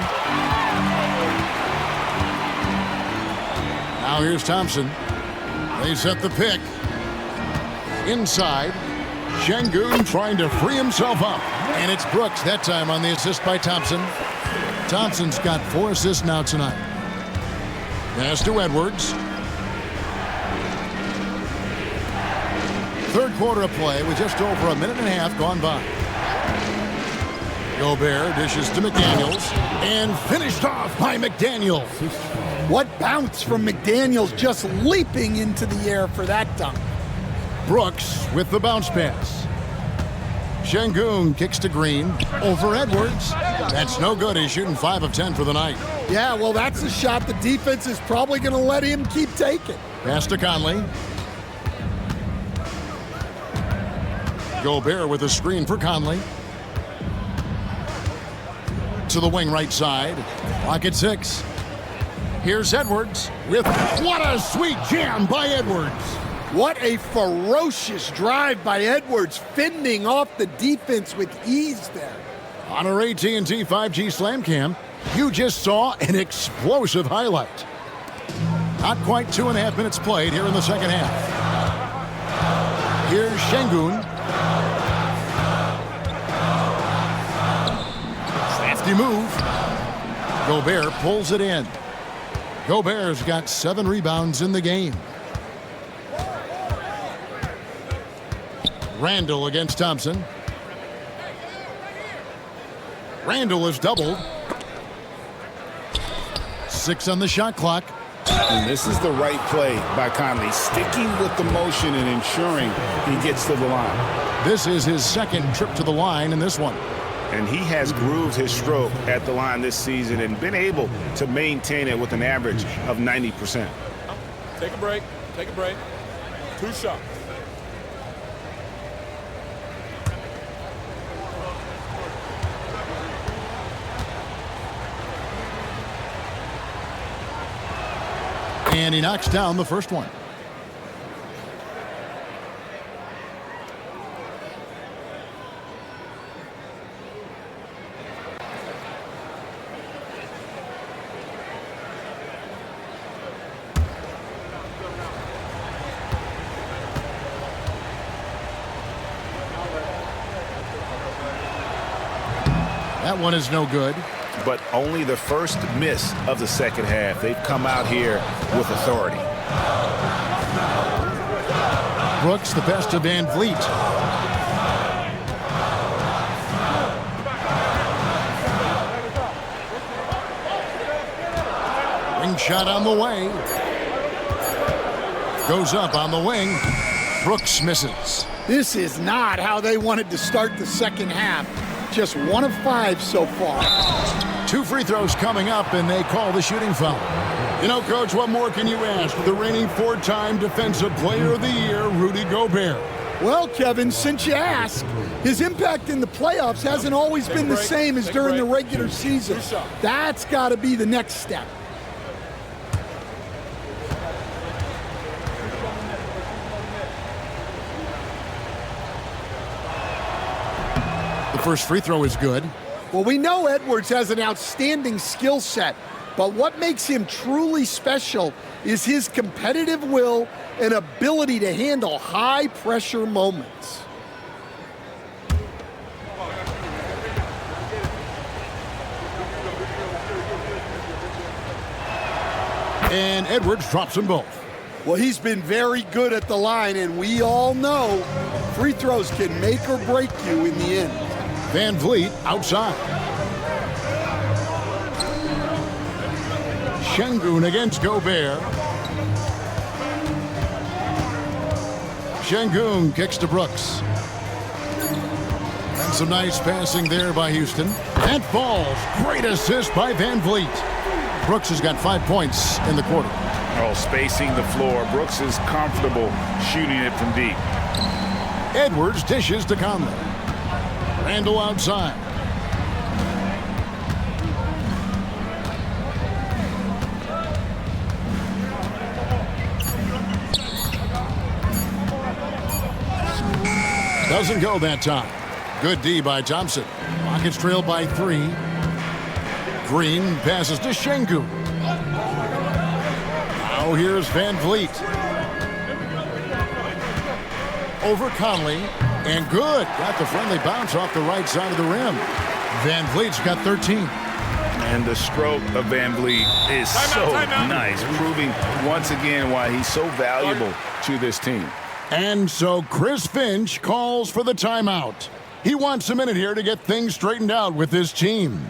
Now here's Thompson. They set the pick. Inside. Şengün trying to free himself up. And it's Brooks that time on the assist by Thompson. Thompson's got 4 assists now tonight. Pass to Edwards. Third quarter of play with just over a minute and a half gone by. Gobert dishes to McDaniels and finished off by McDaniels. What bounce from McDaniels, just leaping into the air for that dunk. Brooks with the bounce pass. Şengün kicks to Green over Edwards. That's no good. He's shooting 5 of 10 for the night. Yeah, well, that's a shot the defense is probably going to let him keep taking. Pass to Conley. Gobert with a screen for Conley. To the wing right side. Clock at 6. Here's Edwards with what a sweet jam by Edwards. What a ferocious drive by Edwards, fending off the defense with ease there. On our AT&T 5G Slam Cam, you just saw an explosive highlight. Not quite 2.5 minutes played here in the second half. Here's Şengün. Crafty move. Gobert pulls it in. Gobert's got 7 rebounds in the game. Randall against Thompson. Randall is doubled. 6 on the shot clock. And this is the right play by Conley, sticking with the motion and ensuring he gets to the line. This is his second trip to the line in this one. And he has grooved his stroke at the line this season and been able to maintain it with an average of 90%. Take a break. Take a break. 2 shots. And he knocks down the first one. That one is no good. But only the first miss of the second half. They've come out here with authority. Brooks, the best of Van Vliet. Ring shot on the way. Goes up on the wing. Brooks misses. This is not how they wanted to start the second half. Just 1 of 5 so far. 2 free throws coming up, and they call the shooting foul. You know, Coach, what more can you ask? The reigning 4-time Defensive Player of the Year, Rudy Gobert. Well, Kevin, since you ask, his impact in the playoffs hasn't always been the same as during the regular season. That's got to be the next step. The first free throw is good. Well, we know Edwards has an outstanding skill set, but what makes him truly special is his competitive will and ability to handle high-pressure moments. And Edwards drops them both. Well, he's been very good at the line, and we all know free throws can make or break you in the end. Van Vliet outside. Şengün against Gobert. Şengün kicks to Brooks. And some nice passing there by Houston. That falls. Great assist by Van Vliet. Brooks has got 5 points in the quarter. Oh, spacing the floor. Brooks is comfortable shooting it from deep. Edwards dishes to Conley. Randall outside. Doesn't go that time. Good D by Thompson. Rockets trail by 3. Green passes to Şengün. Now here's Van Vliet. Over Conley. And good. Got the friendly bounce off the right side of the rim. Van Vliet's got 13. And the stroke of Van Vliet is so nice, proving once again why he's so valuable to this team. And so Chris Finch calls for the timeout. He wants a minute here to get things straightened out with his team.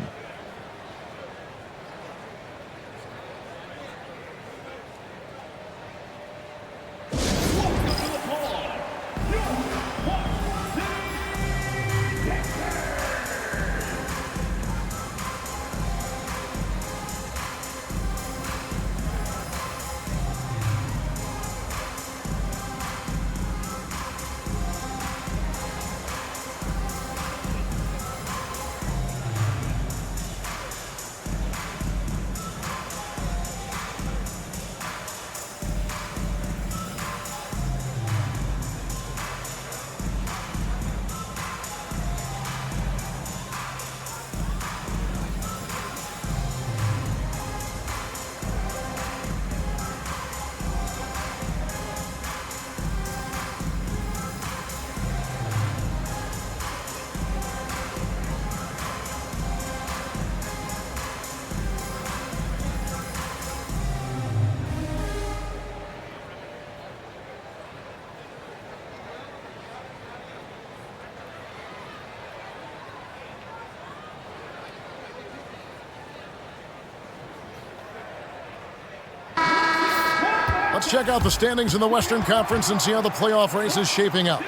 Let's check out the standings in the Western Conference and see how the playoff race is shaping up.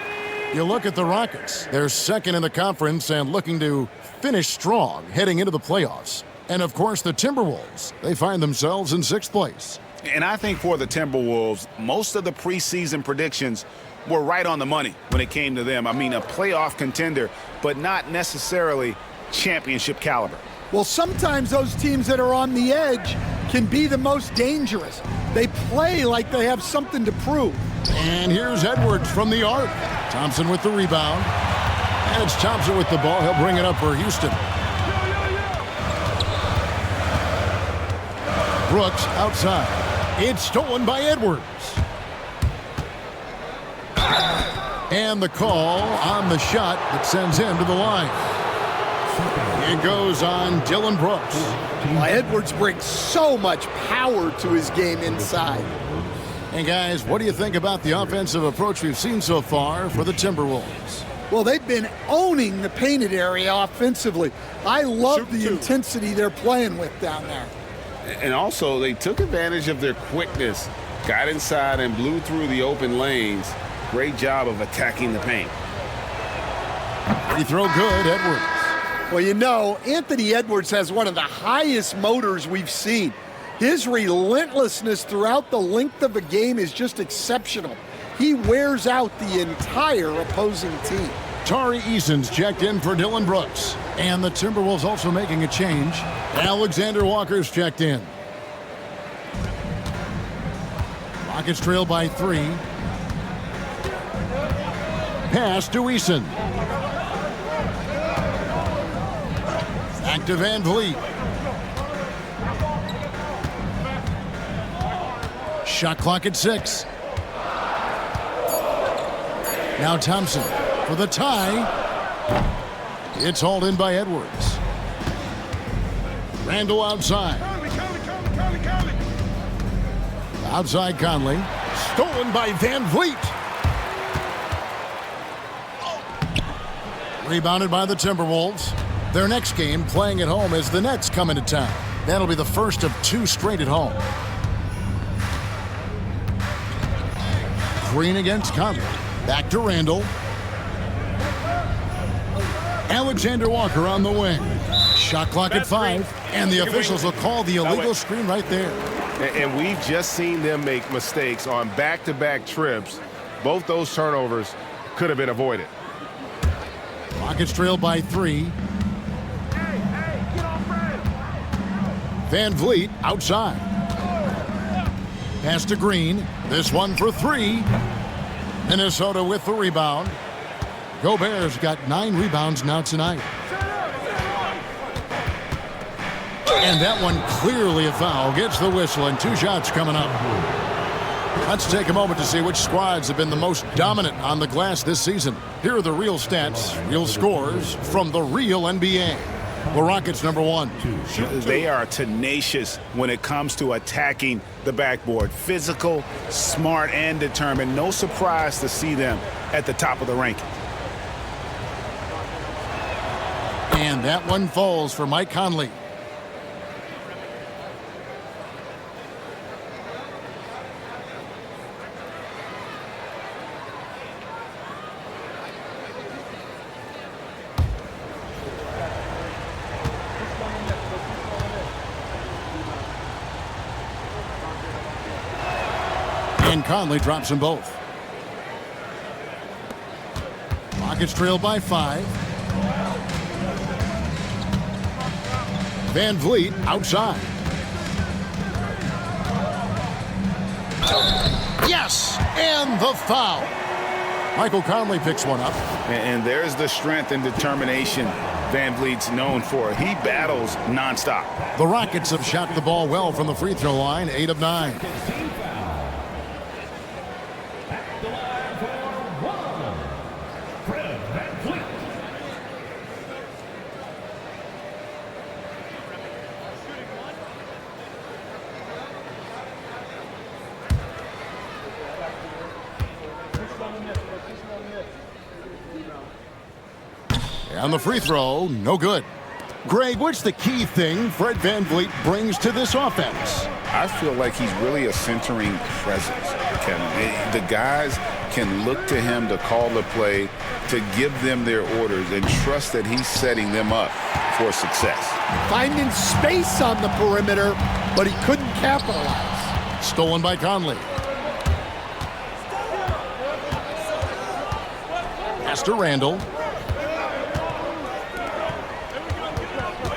You look at the Rockets. They're second in the conference and looking to finish strong heading into the playoffs. And, of course, the Timberwolves. They find themselves in 6th place. And I think for the Timberwolves, most of the preseason predictions were right on the money when it came to them. I mean, a playoff contender, but not necessarily championship caliber. Well, sometimes those teams that are on the edge can be the most dangerous. They play like they have something to prove. And here's Edwards from the arc. Thompson with the rebound. And it's Thompson with the ball. He'll bring it up for Houston. Brooks outside. It's stolen by Edwards. And the call on the shot that sends him to the line. It goes on Dillon Brooks. Well, Edwards brings so much power to his game inside. And guys, what do you think about the offensive approach we've seen so far for the Timberwolves? Well, they've been owning the painted area offensively. I love the intensity they're playing with down there. And also, they took advantage of their quickness, got inside and blew through the open lanes. Great job of attacking the paint. Free throw good, Edwards. Well, you know, Anthony Edwards has one of the highest motors we've seen. His relentlessness throughout the length of a game is just exceptional. He wears out the entire opposing team. Tari Eason's checked in for Dylan Brooks. And the Timberwolves also making a change. Alexander Walker's checked in. Rockets trail by 3. Pass to Eason. Back to Van Vliet. Shot clock at 6. Now Thompson for the tie. It's hauled in by Edwards. Randall outside. Outside Conley. Stolen by Van Vliet. Rebounded by the Timberwolves. Their next game playing at home as the Nets come into town. That'll be the first of 2 straight at home. Green against Conley. Back to Randall. Alexander Walker on the wing. Shot clock at 5. And the officials will call the illegal screen right there. And we've just seen them make mistakes on back-to-back trips. Both those turnovers could have been avoided. Rockets trail by 3. Van Vliet outside. Pass to Green. This one for 3. Minnesota with the rebound. Gobert's got 9 rebounds now tonight. And that one clearly a foul. Gets the whistle and 2 shots coming up. Let's take a moment to see which squads have been the most dominant on the glass this season. Here are the real stats, real scores from the real NBA. The Rockets number 1. They are tenacious when it comes to attacking the backboard. Physical, smart, and determined. No surprise to see them at the top of the ranking. And that one falls for Mike Conley. And Conley drops them both. Rockets trail by 5. Van Vliet outside. Yes! And the foul. Michael Conley picks one up. And there's the strength and determination Van Vliet's known for. He battles nonstop. The Rockets have shot the ball well from the free throw line, 8 of 9. And the free throw, no good. Greg, what's the key thing Fred VanVleet brings to this offense? I feel like he's really a centering presence, Kevin. The guys can look to him to call the play, to give them their orders, and trust that he's setting them up for success. Finding space on the perimeter, but he couldn't capitalize. Stolen by Conley. Pass to Randall.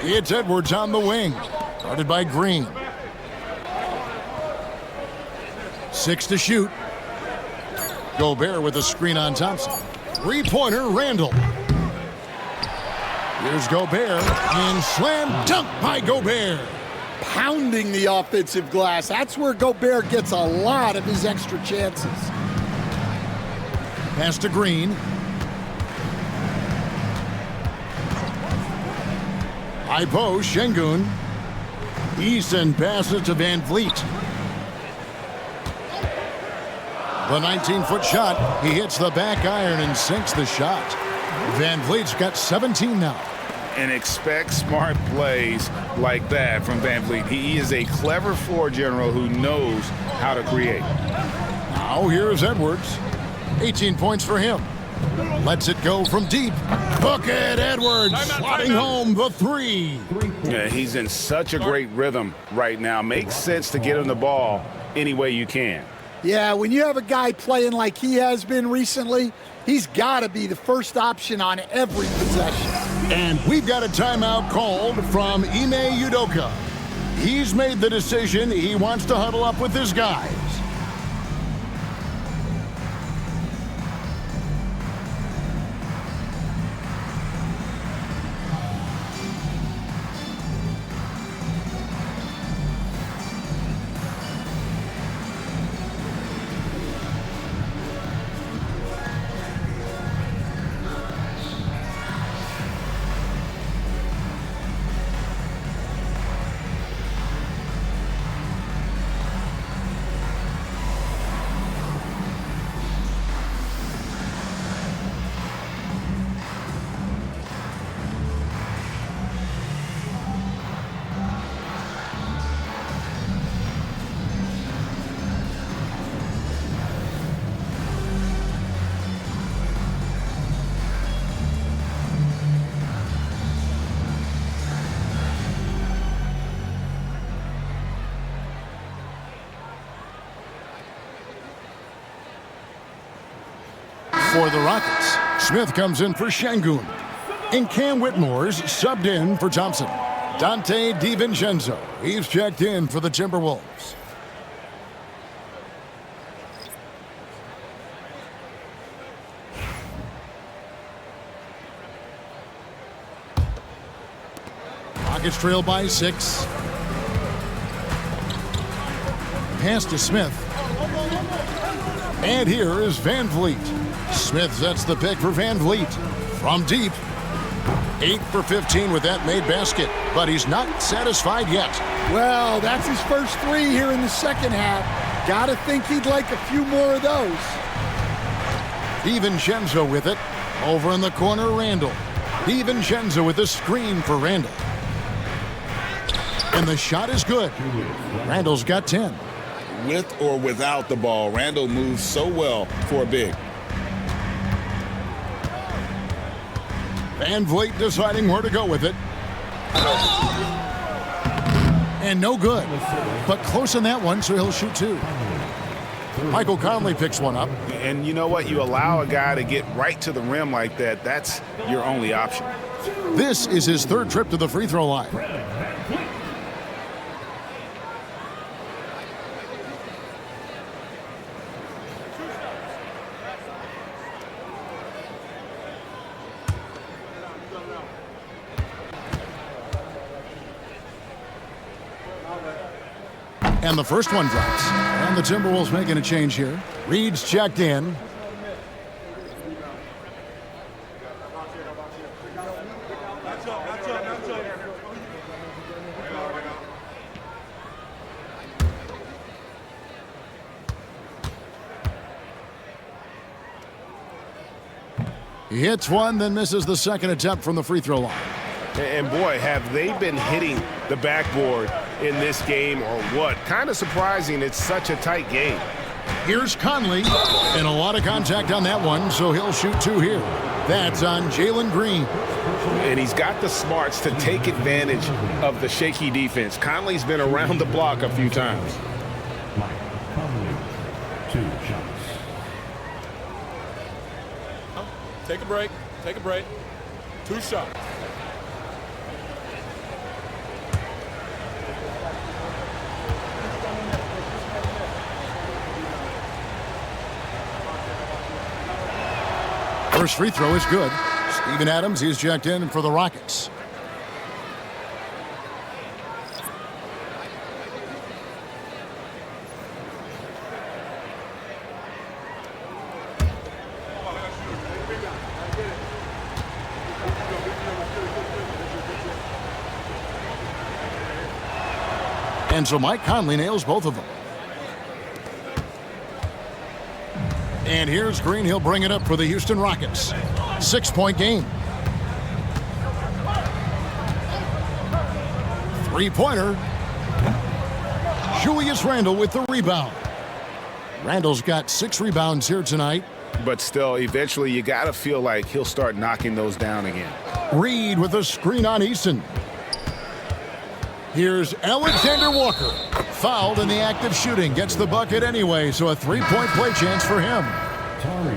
It's Edwards on the wing. Guarded by Green. 6 to shoot. Gobert with a screen on Thompson. 3-pointer, Randall. Here's Gobert. And slam dunk by Gobert. Pounding the offensive glass. That's where Gobert gets a lot of his extra chances. Pass to Green. High post, Şengün. Eason passes to Van Vliet. The 19-foot shot. He hits the back iron and sinks the shot. Van Vliet's got 17 now. And expect smart plays like that from Van Vliet. He is a clever floor general who knows how to create. Now here's Edwards. 18 points for him. Lets it go from deep. Bucket Edwards slotting home the three. Yeah, he's in such a great rhythm right now. Makes sense to get him the ball any way you can. Yeah, when you have a guy playing like he has been recently, he's got to be the first option on every possession. And we've got a timeout called from Ime Udoka. He's made the decision he wants to huddle up with his guys. For the Rockets, Smith comes in for Şengün. And Cam Whitmore's subbed in for Thompson. Dante DiVincenzo, he's checked in for the Timberwolves. Rockets trail by 6. Pass to Smith. And here is Van Vliet. Smith sets the pick for Van Vliet. From deep. 8 for 15 with that made basket. But he's not satisfied yet. Well, that's his first three here in the second half. Gotta think he'd like a few more of those. DiVincenzo with it. Over in the corner, Randall. DiVincenzo with the screen for Randall. And the shot is good. Randall's got 10. With or without the ball, Randall moves so well for a big. Van Vliet deciding where to go with it. And no good. But close in that one, so he'll shoot 2. Michael Conley picks one up. And you know what? You allow a guy to get right to the rim like that, that's your only option. This is his 3rd trip to the free throw line. And the first one drops. And the Timberwolves making a change here. Reed's checked in. He hits one, then misses the second attempt from the free throw line. And boy, have they been hitting the backboard in this game or what? Kind of surprising it's such a tight game. Here's Conley, and a lot of contact on that one, so he'll shoot 2 here. That's on Jalen Green. And he's got the smarts to take advantage of the shaky defense. Conley's been around the block a few times. Conley, 2 shots. Take a break. Take a break. 2 shots. First free throw is good. Steven Adams, he's checked in for the Rockets. And so Mike Conley nails both of them. And here's Green. He'll bring it up for the Houston Rockets. 6-point game. Three-pointer. Julius Randle with the rebound. Randle's got 6 rebounds here tonight. But still, eventually you got to feel like he'll start knocking those down again. Reed with a screen on Easton. Here's Alexander Walker. Fouled in the act of shooting. Gets the bucket anyway, so a 3-point play chance for him.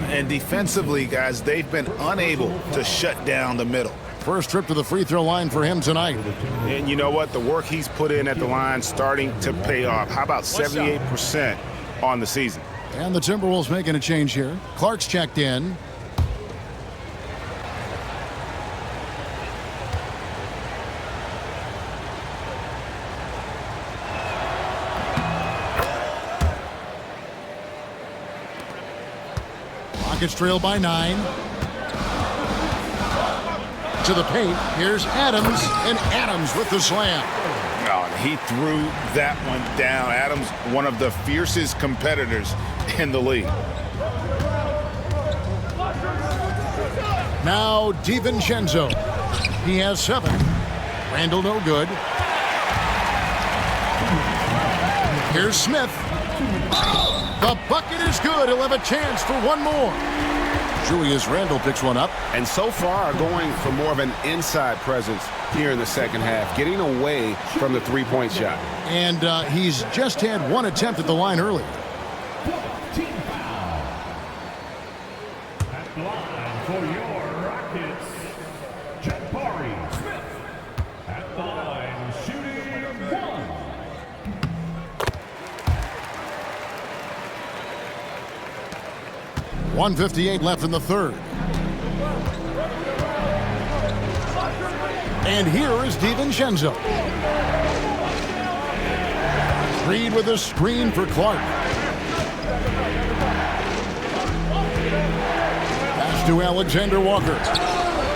And defensively, guys, they've been unable to shut down the middle. First trip to the free throw line for him tonight. And you know what? The work he's put in at the line starting to pay off. How about 78% on the season? And the Timberwolves making a change here. Clark's checked in. Rockets trail by 9. To the paint. Here's Adams, and Adams with the slam. Oh, he threw that one down. Adams, one of the fiercest competitors in the league. Now DiVincenzo. He has 7. Randle no good. Here's Smith. The bucket is good. He'll have a chance for one more. Julius Randle picks one up. And so far going for more of an inside presence here in the second half, getting away from the three-point shot. And he's just had 1 attempt at the line early. Team foul. At the line for your Rockets, Jabari Smith. At the line, shooting 1. 1:58 left in the third. And here is DiVincenzo. Reed with a screen for Clark. Pass to Alexander Walker.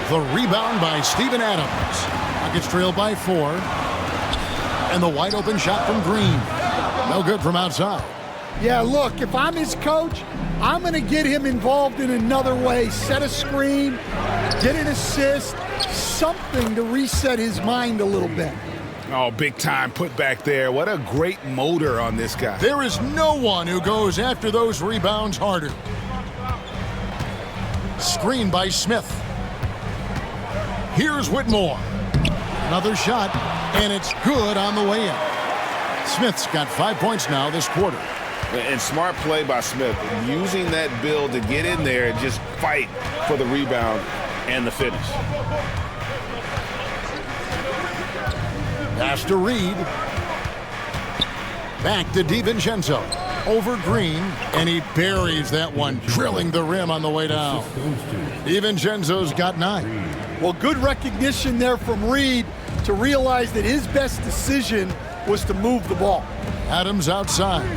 The rebound by Steven Adams. Rockets trail by 4. And the wide open shot from Green. No good from outside. Yeah, look, if I'm his coach, I'm going to get him involved in another way. Set a screen, get an assist, something to reset his mind a little bit. Oh, big time put back there. What a great motor on this guy. There is no one who goes after those rebounds harder. Screen by Smith. Here's Whitmore. Another shot, and it's good on the way in. Smith's got 5 points now this quarter. And smart play by Smith, using that build to get in there and just fight for the rebound and the finish. Pass to Reed. Back to DiVincenzo. Over Green, and he buries that one, drilling the rim on the way down. DiVincenzo's got 9. Well, good recognition there from Reed to realize that his best decision was to move the ball. Adams outside.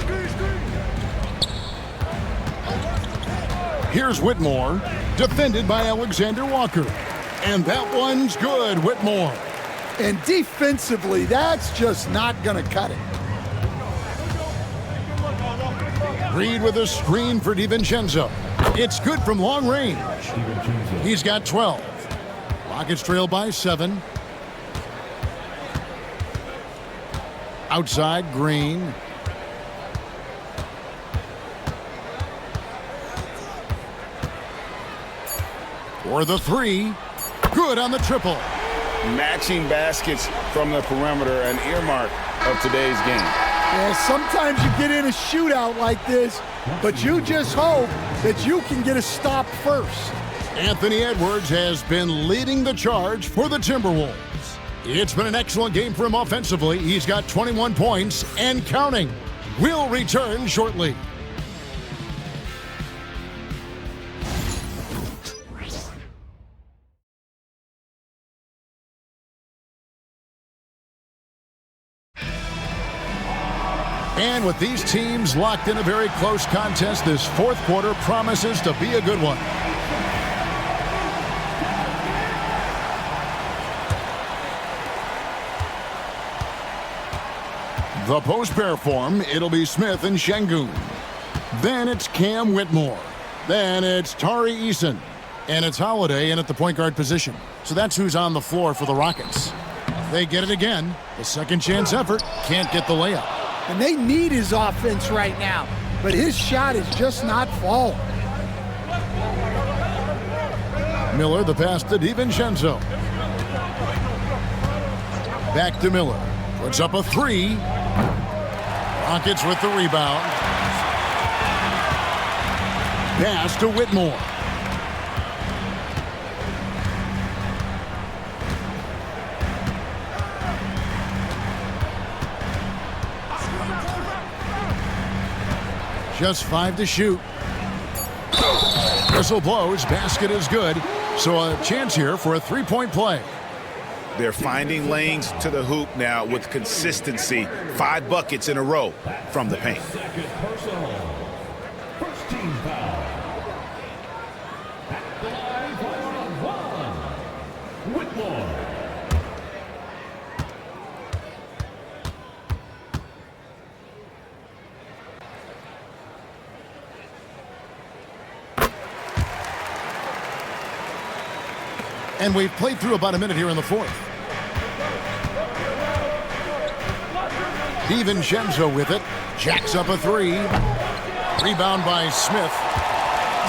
Here's Whitmore, defended by Alexander Walker. And that one's good, Whitmore. And defensively, that's just not going to cut it. Reed with a screen for DiVincenzo. It's good from long range. He's got 12. Rockets trail by 7. Outside, Green. For the 3. Good on the triple. Matching baskets from the perimeter, an earmark of today's game. Yeah, sometimes you get in a shootout like this, but you just hope that you can get a stop first. Anthony Edwards has been leading the charge for the Timberwolves. It's been an excellent game for him offensively. He's got 21 points and counting. We'll return shortly. And with these teams locked in a very close contest, this fourth quarter promises to be a good one. The post pair form, it'll be Smith and Şengün. Then it's Cam Whitmore. Then it's Tari Eason. And it's Holiday in at the point guard position. So that's who's on the floor for the Rockets. They get it again. The second chance effort. Can't get the layup. And they need his offense right now. But his shot is just not falling. Miller, the pass to DiVincenzo. Back to Miller. Puts up a three. Rockets with the rebound. Pass to Whitmore. Just 5 to shoot. Whistle blows. Basket is good. So a chance here for a three-point play. They're finding lanes to the hoop now with consistency. 5 buckets in a row from the paint. Second personal. First team foul. At the line for one. Whitmore. And we've played through about a minute here in the fourth. DiVincenzo with it. Jacks up a three. Rebound by Smith.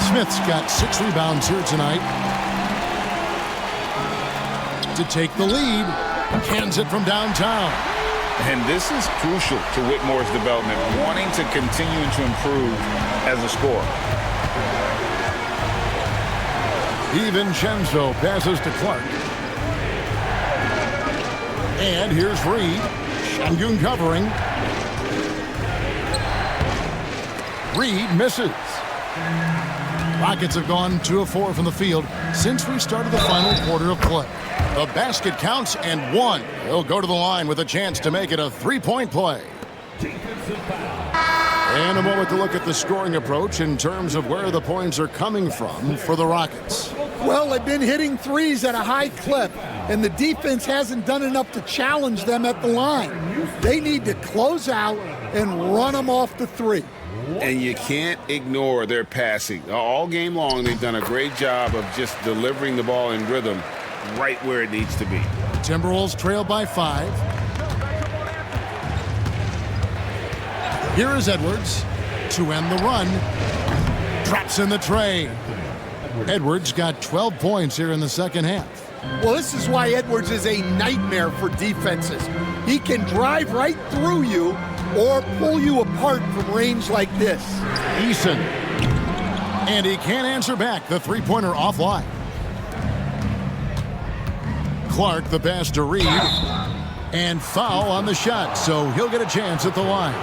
Smith's got 6 rebounds here tonight. To take the lead. Hands it from downtown. And this is crucial to Whitmore's development, wanting to continue to improve as a scorer. DiVincenzo passes to Clark. And here's Reed. Şengün covering. Reed misses. Rockets have gone 2 of 4 from the field since we started the final quarter of play. The basket counts and 1. He'll go to the line with a chance to make it a 3-point play. And a moment to look at the scoring approach in terms of where the points are coming from for the Rockets. Well, they've been hitting threes at a high clip, and the defense hasn't done enough to challenge them at the line. They need to close out and run them off the three. And you can't ignore their passing. All game long, they've done a great job of just delivering the ball in rhythm right where it needs to be. Timberwolves trail by 5. Here is Edwards to end the run. Drops in the tray. Edwards got 12 points here in the second half. Well, this is why Edwards is a nightmare for defenses. He can drive right through you or pull you apart from range like this. Eason. And he can't answer back. The three-pointer offline. Clark, the pass to Reed. And foul on the shot, so he'll get a chance at the line.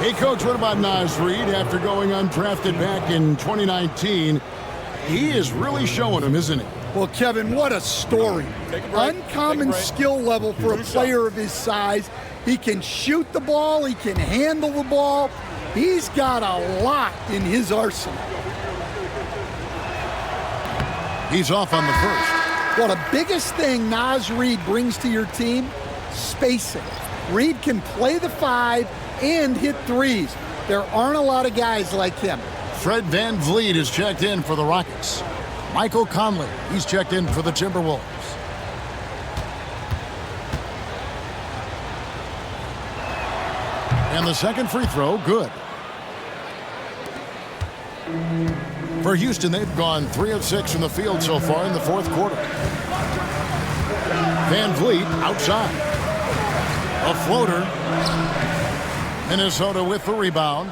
Hey, Coach, what about Naz Reid after going undrafted back in 2019? He is really showing him, isn't he? Well, Kevin, what a story. Uncommon skill level for a player of his size. He can shoot the ball. He can handle the ball. He's got a lot in his arsenal. He's off on the first. Well, the biggest thing Naz Reid brings to your team, spacing. Reid can play the 5 and hit threes. There aren't a lot of guys like him. Fred VanVleet is checked in for the Rockets. Michael Conley, he's checked in for the Timberwolves. And the second free throw, good. For Houston, they've gone 3 of 6 from the field so far in the fourth quarter. VanVleet outside. A floater. Minnesota with the rebound.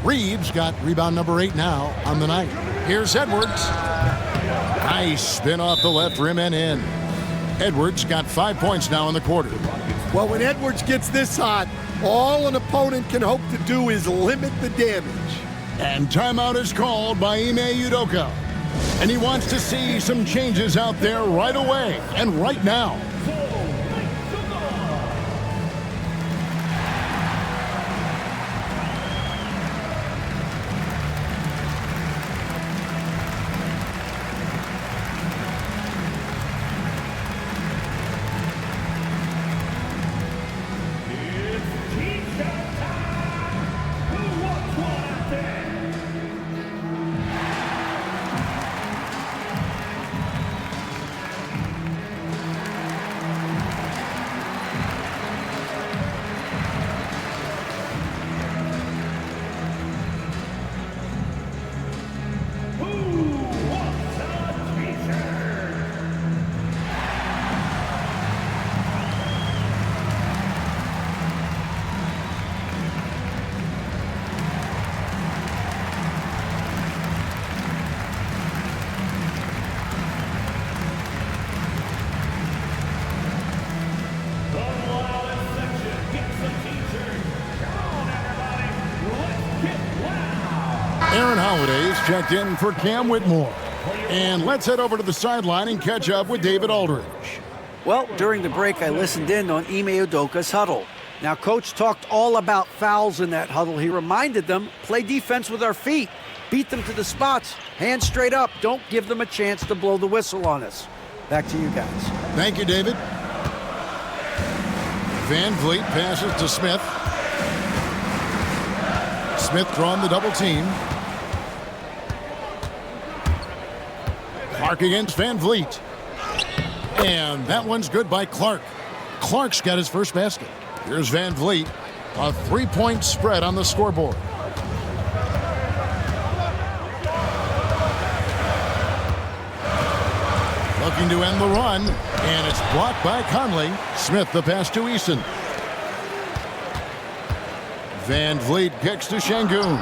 Reeves got rebound number 8 now on the night. Here's Edwards. Nice spin off the left rim and in. Edwards got 5 points now in the quarter. Well, when Edwards gets this hot, all an opponent can hope to do is limit the damage. And timeout is called by Ime Udoka. And he wants to see some changes out there right away and right now. Aaron Holiday's checked in for Cam Whitmore. And let's head over to the sideline and catch up with David Aldridge. Well, during the break, I listened in on Ime Udoka's huddle. Now, Coach talked all about fouls in that huddle. He reminded them, play defense with our feet. Beat them to the spots. Hands straight up. Don't give them a chance to blow the whistle on us. Back to you guys. Thank you, David. Van Vliet passes to Smith. Smith drawing the double team. Clark against Van Vliet. And that one's good by Clark. Clark's got his first basket. Here's Van Vliet. A 3-point spread on the scoreboard. Looking to end the run, and it's blocked by Conley. Smith the pass to Eason. Van Vliet kicks to Şengün.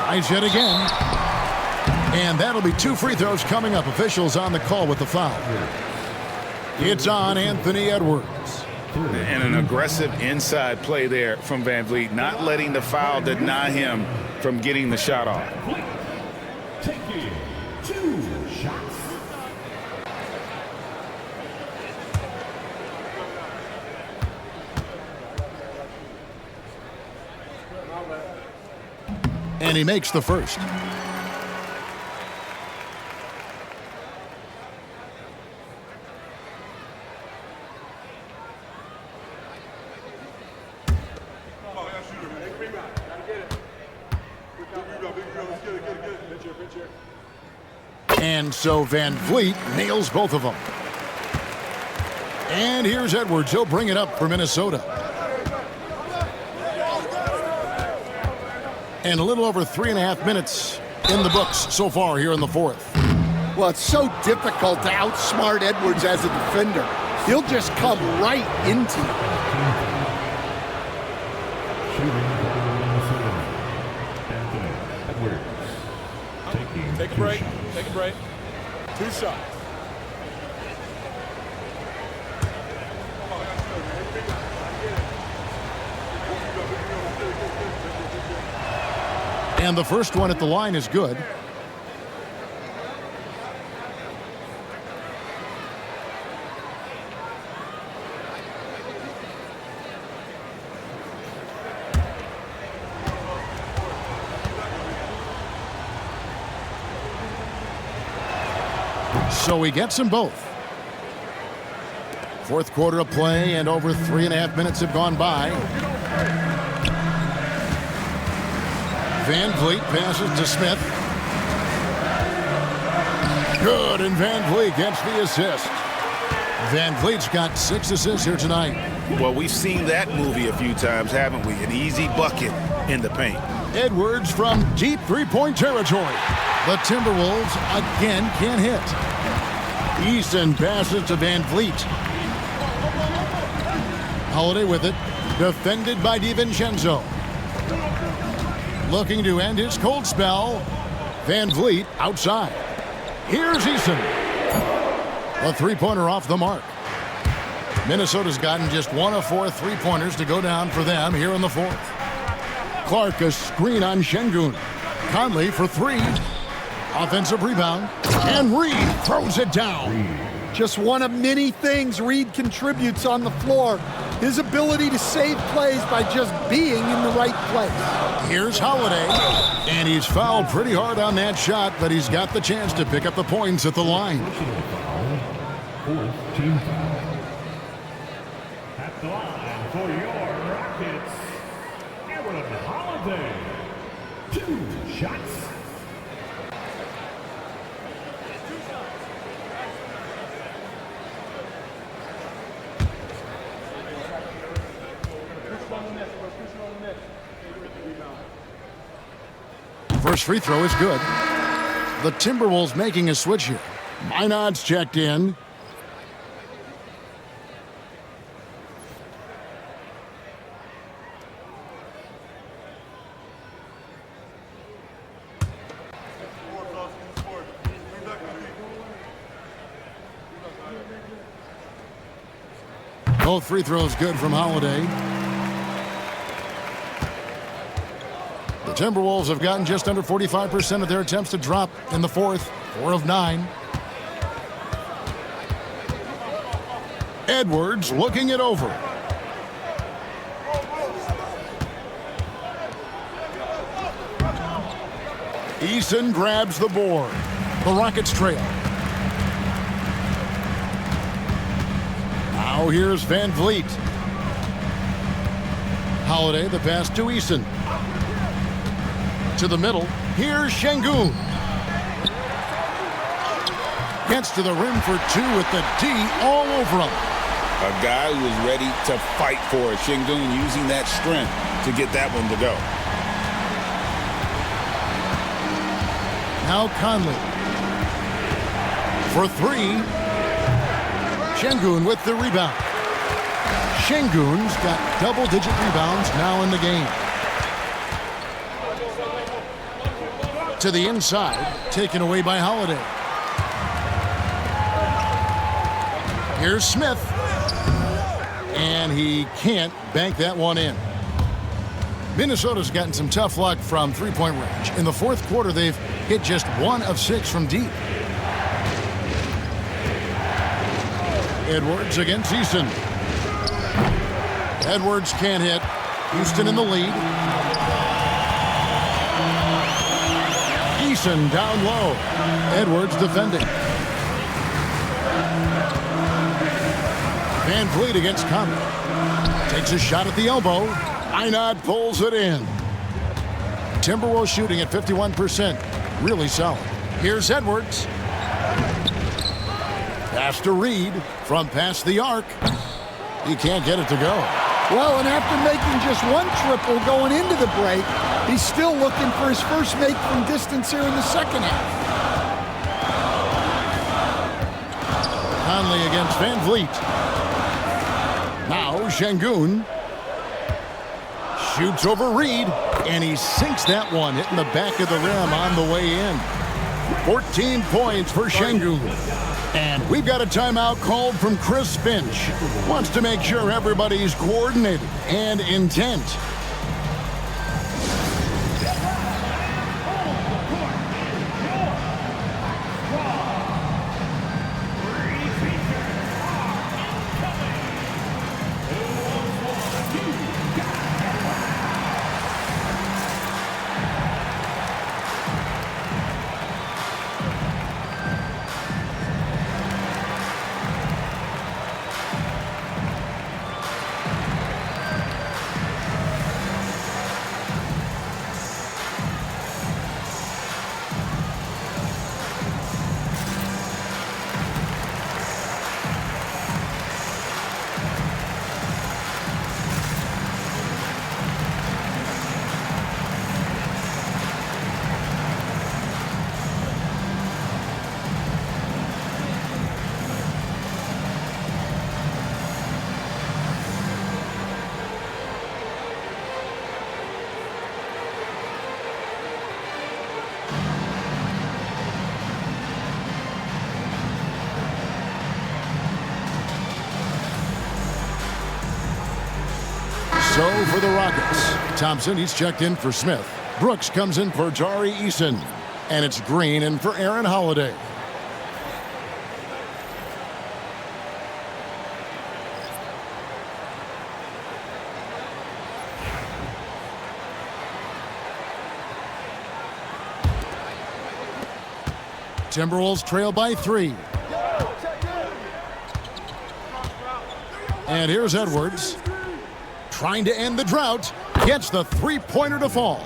Tries yet again. And that'll be 2 free throws coming up. Officials on the call with the foul. It's on Anthony Edwards. And an aggressive inside play there from Van Vliet, not letting the foul deny him from getting the shot off. Taking 2 shots. And he makes the first. And so Van Vliet nails both of them. And here's Edwards. He'll bring it up for Minnesota. And a little over 3.5 minutes in the books so far here in the fourth. Well, it's so difficult to outsmart Edwards as a defender. He'll just come right into you. Take a break. Take a break. 2 shots. And the first one at the line is good. So he gets them both. Fourth quarter of play, and over 3.5 minutes have gone by. Van Vliet passes to Smith. Good, and Van Vliet gets the assist. Van Vliet's got 6 assists here tonight. Well, we've seen that movie a few times, haven't we? An easy bucket in the paint. Edwards from deep three-point territory. The Timberwolves again can't hit. Eason passes to Van Vliet. Holiday with it. Defended by DiVincenzo. Looking to end his cold spell. Van Vliet outside. Here's Eason. A three-pointer off the mark. Minnesota's gotten just 1 of 4 three-pointers to go down for them here in the fourth. Clark a screen on Şengün. Conley for 3. Offensive rebound. And Reed throws it down. Just one of many things Reed contributes on the floor. His ability to save plays by just being in the right place. Here's Holiday. And he's fouled pretty hard on that shot, but he's got the chance to pick up the points at the line. Fourth team foul. At the line for your Rockets, Aaron Holiday. 2 shots. First free throw is good. The Timberwolves making a switch here. Minot's checked in. Both free throws good from Holiday. The Timberwolves have gotten just under 45% of their attempts to drop in the fourth, 4 of 9. Edwards looking it over. Eason grabs the board. The Rockets trail. Now here's Van Vliet. Holiday, the pass to Eason. To the middle. Here's Şengün. Gets to the rim for 2 with the D all over him. A guy who is ready to fight for it. Şengün using that strength to get that one to go. Now Conley. For 3. Şengün with the rebound. Şengün's got double-digit rebounds now in the game. To the inside, taken away by Holiday. Here's Smith. And he can't bank that one in. Minnesota's gotten some tough luck from three-point range. In the fourth quarter, they've hit just 1 of 6 from deep. Edwards against Eason. Edwards can't hit. Houston in the lead. Eason down low. Edwards defending. Van Vliet against Conley. Takes a shot at the elbow. Einad pulls it in. Timberwolves shooting at 51%. Really solid. Here's Edwards. Pass to Reed from past the arc. He can't get it to go. Well, and after making just 1 triple going into the break, he's still looking for his first make from distance here in the second half. Conley against Van Vliet. Now Şengün shoots over Reed, and he sinks that one, hitting the back of the rim on the way in. 14 points for Şengün. And we've got a timeout called from Chris Finch. Wants to make sure everybody's coordinated and intent. So for the Rockets, Thompson, he's checked in for Smith. Brooks comes in for Tari Eason. And it's Green in for Aaron Holiday. Timberwolves trail by 3. And here's Edwards. Trying to end the drought. Gets the three-pointer to fall.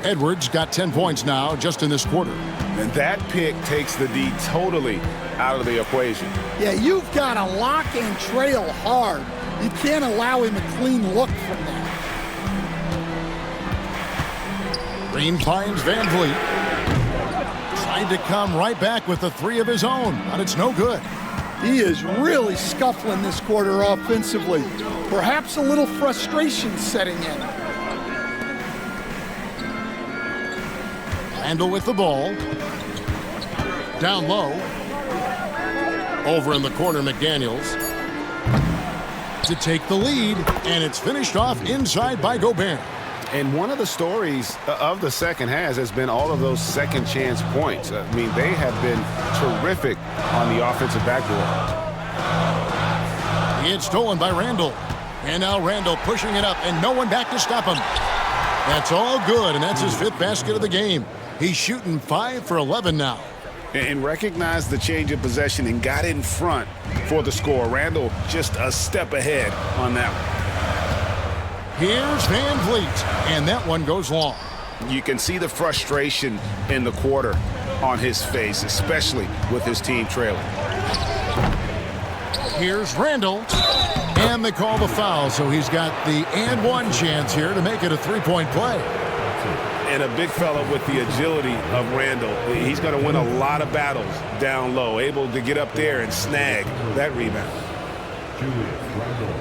Edwards got 10 points now just in this quarter. And that pick takes the D totally out of the equation. Yeah, you've got to lock and trail hard. You can't allow him a clean look from that. Green finds Van Vliet. Tried to come right back with the 3 of his own, but it's no good. He is really scuffling this quarter offensively. Perhaps a little frustration setting in. Randall with the ball. Down low. Over in the corner, McDaniels. To take the lead, and it's finished off inside by Gobert. And one of the stories of the second half has been all of those second chance points. I mean, they have been terrific on the offensive backboard. It's stolen by Randall. And now Randall pushing it up, and no one back to stop him. That's all good, and that's his 5th basket of the game. He's shooting 5 for 11 now. And recognized the change of possession and got in front for the score. Randall just a step ahead on that one. Here's Van Vliet, and that one goes long. You can see the frustration in the quarter on his face, especially with his team trailing. Here's Randall, and they call the foul, so he's got the and one chance here to make it a 3-point play. And a big fella with the agility of Randall. He's going to win a lot of battles down low, able to get up there and snag that rebound. Julius Randall.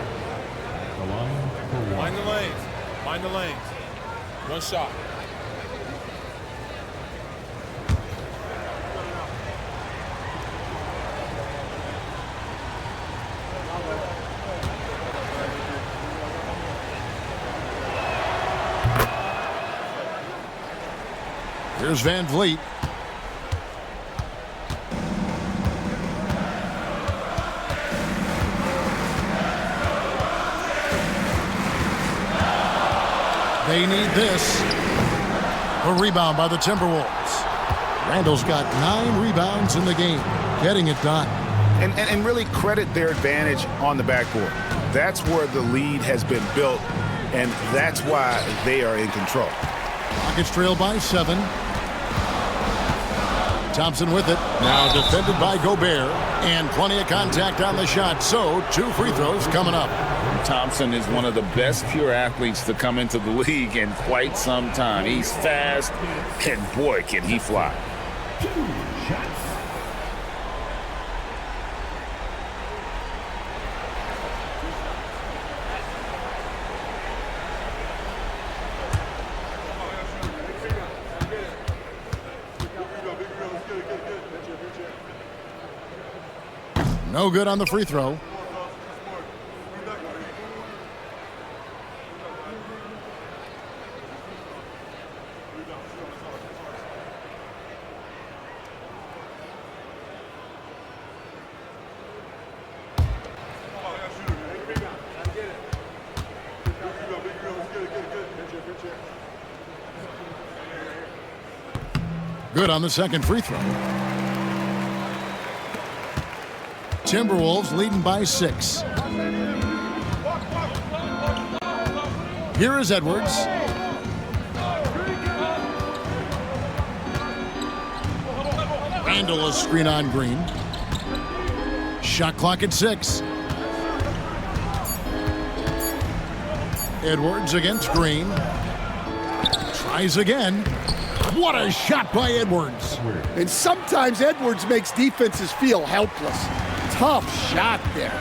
The line for one. Mind the lanes. Mind the lanes. One shot. Here's Van Vliet. They need this. A rebound by the Timberwolves. Randall's got 9 rebounds in the game, getting it done. And really credit their advantage on the backboard. That's where the lead has been built, and that's why they are in control. Rockets trail by 7. Thompson with it. Now defended by Gobert. And plenty of contact on the shot. So 2 free throws coming up. Thompson is one of the best pure athletes to come into the league in quite some time. He's fast, and boy, can he fly. 2 shots. No good on the free throw. Good on the second free throw. Timberwolves leading by 6. Here is Edwards. Randall a screen on Green. Shot clock at 6. Edwards against Green. Tries again. What a shot by Edwards. And sometimes Edwards makes defenses feel helpless. Tough shot there.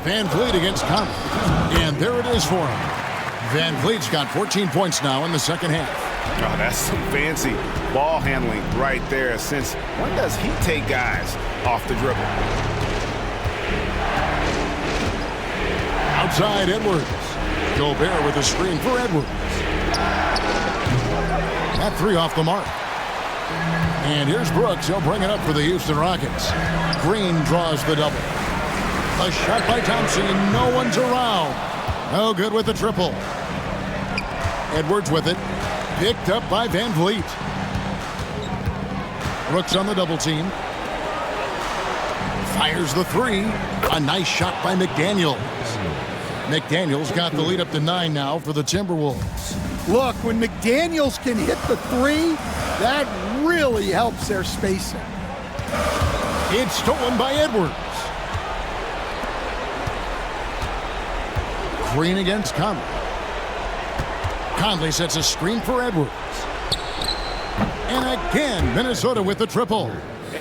Van Vliet against Conley. And there it is for him. Van Vliet's got 14 points now in the second half. Oh, that's some fancy ball handling right there. Since when does he take guys off the dribble? Outside Edwards. Gobert with a screen for Edwards. That 3 off the mark. And here's Brooks. He'll bring it up for the Houston Rockets. Green draws the double. A shot by Thompson, and no one's around. No good with the triple. Edwards with it. Picked up by Van Vliet. Brooks on the double team. Fires the 3. A nice shot by McDaniels. McDaniels got the lead up to 9 now for the Timberwolves. Look, when McDaniels can hit the 3, that really helps their spacing. It's stolen by Edwards. Green against Conley. Conley sets a screen for Edwards. And again, Minnesota with the triple.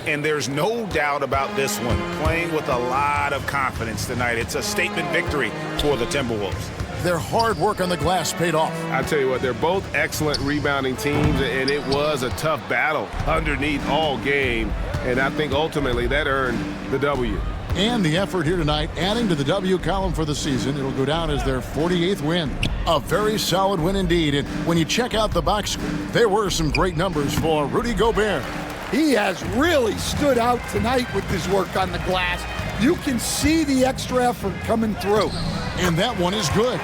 And there's no doubt about this one. Playing with a lot of confidence tonight. It's a statement victory for the Timberwolves. Their hard work on the glass paid off. I tell you what, they're both excellent rebounding teams, and it was a tough battle underneath all game. And I think ultimately that earned the W. And the effort here tonight, adding to the W column for the season, it'll go down as their 48th win. A very solid win indeed. And when you check out the box score, there were some great numbers for Rudy Gobert. He has really stood out tonight with his work on the glass. You can see the extra effort coming through. And that one is good.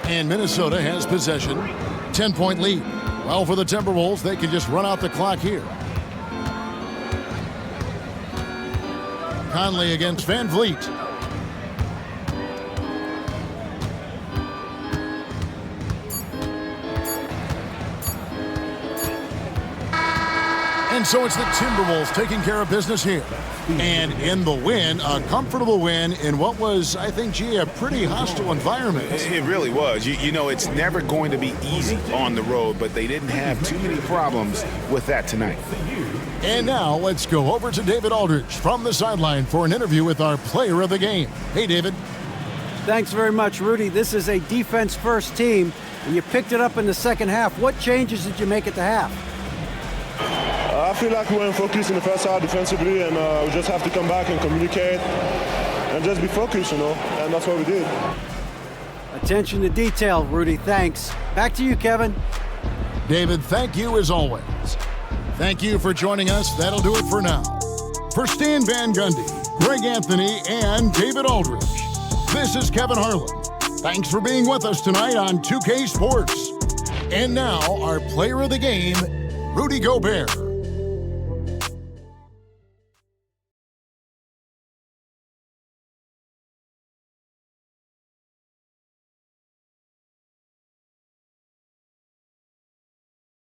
And Minnesota has possession. 10-point lead. Well, for the Timberwolves, they can just run out the clock here. Conley against Van Vliet. And so it's the Timberwolves taking care of business here. And in the win, a comfortable win in what was, I think, a pretty hostile environment. It really was. You know, it's never going to be easy on the road, but they didn't have too many problems with that tonight. And now let's go over to David Aldridge from the sideline for an interview with our player of the game. Hey, David. Thanks very much, Rudy. This is a defense-first team, and you picked it up in the second half. What changes did you make at the half? I feel like we weren't focused in the first half defensively, and we just have to come back and communicate and just be focused, you know, and that's what we did. Attention to detail, Rudy. Thanks. Back to you, Kevin. David, thank you as always. Thank you for joining us. That'll do it for now. For Stan Van Gundy, Greg Anthony, and David Aldridge, this is Kevin Harlan. Thanks for being with us tonight on 2K Sports. And now, our player of the game, Rudy Gobert.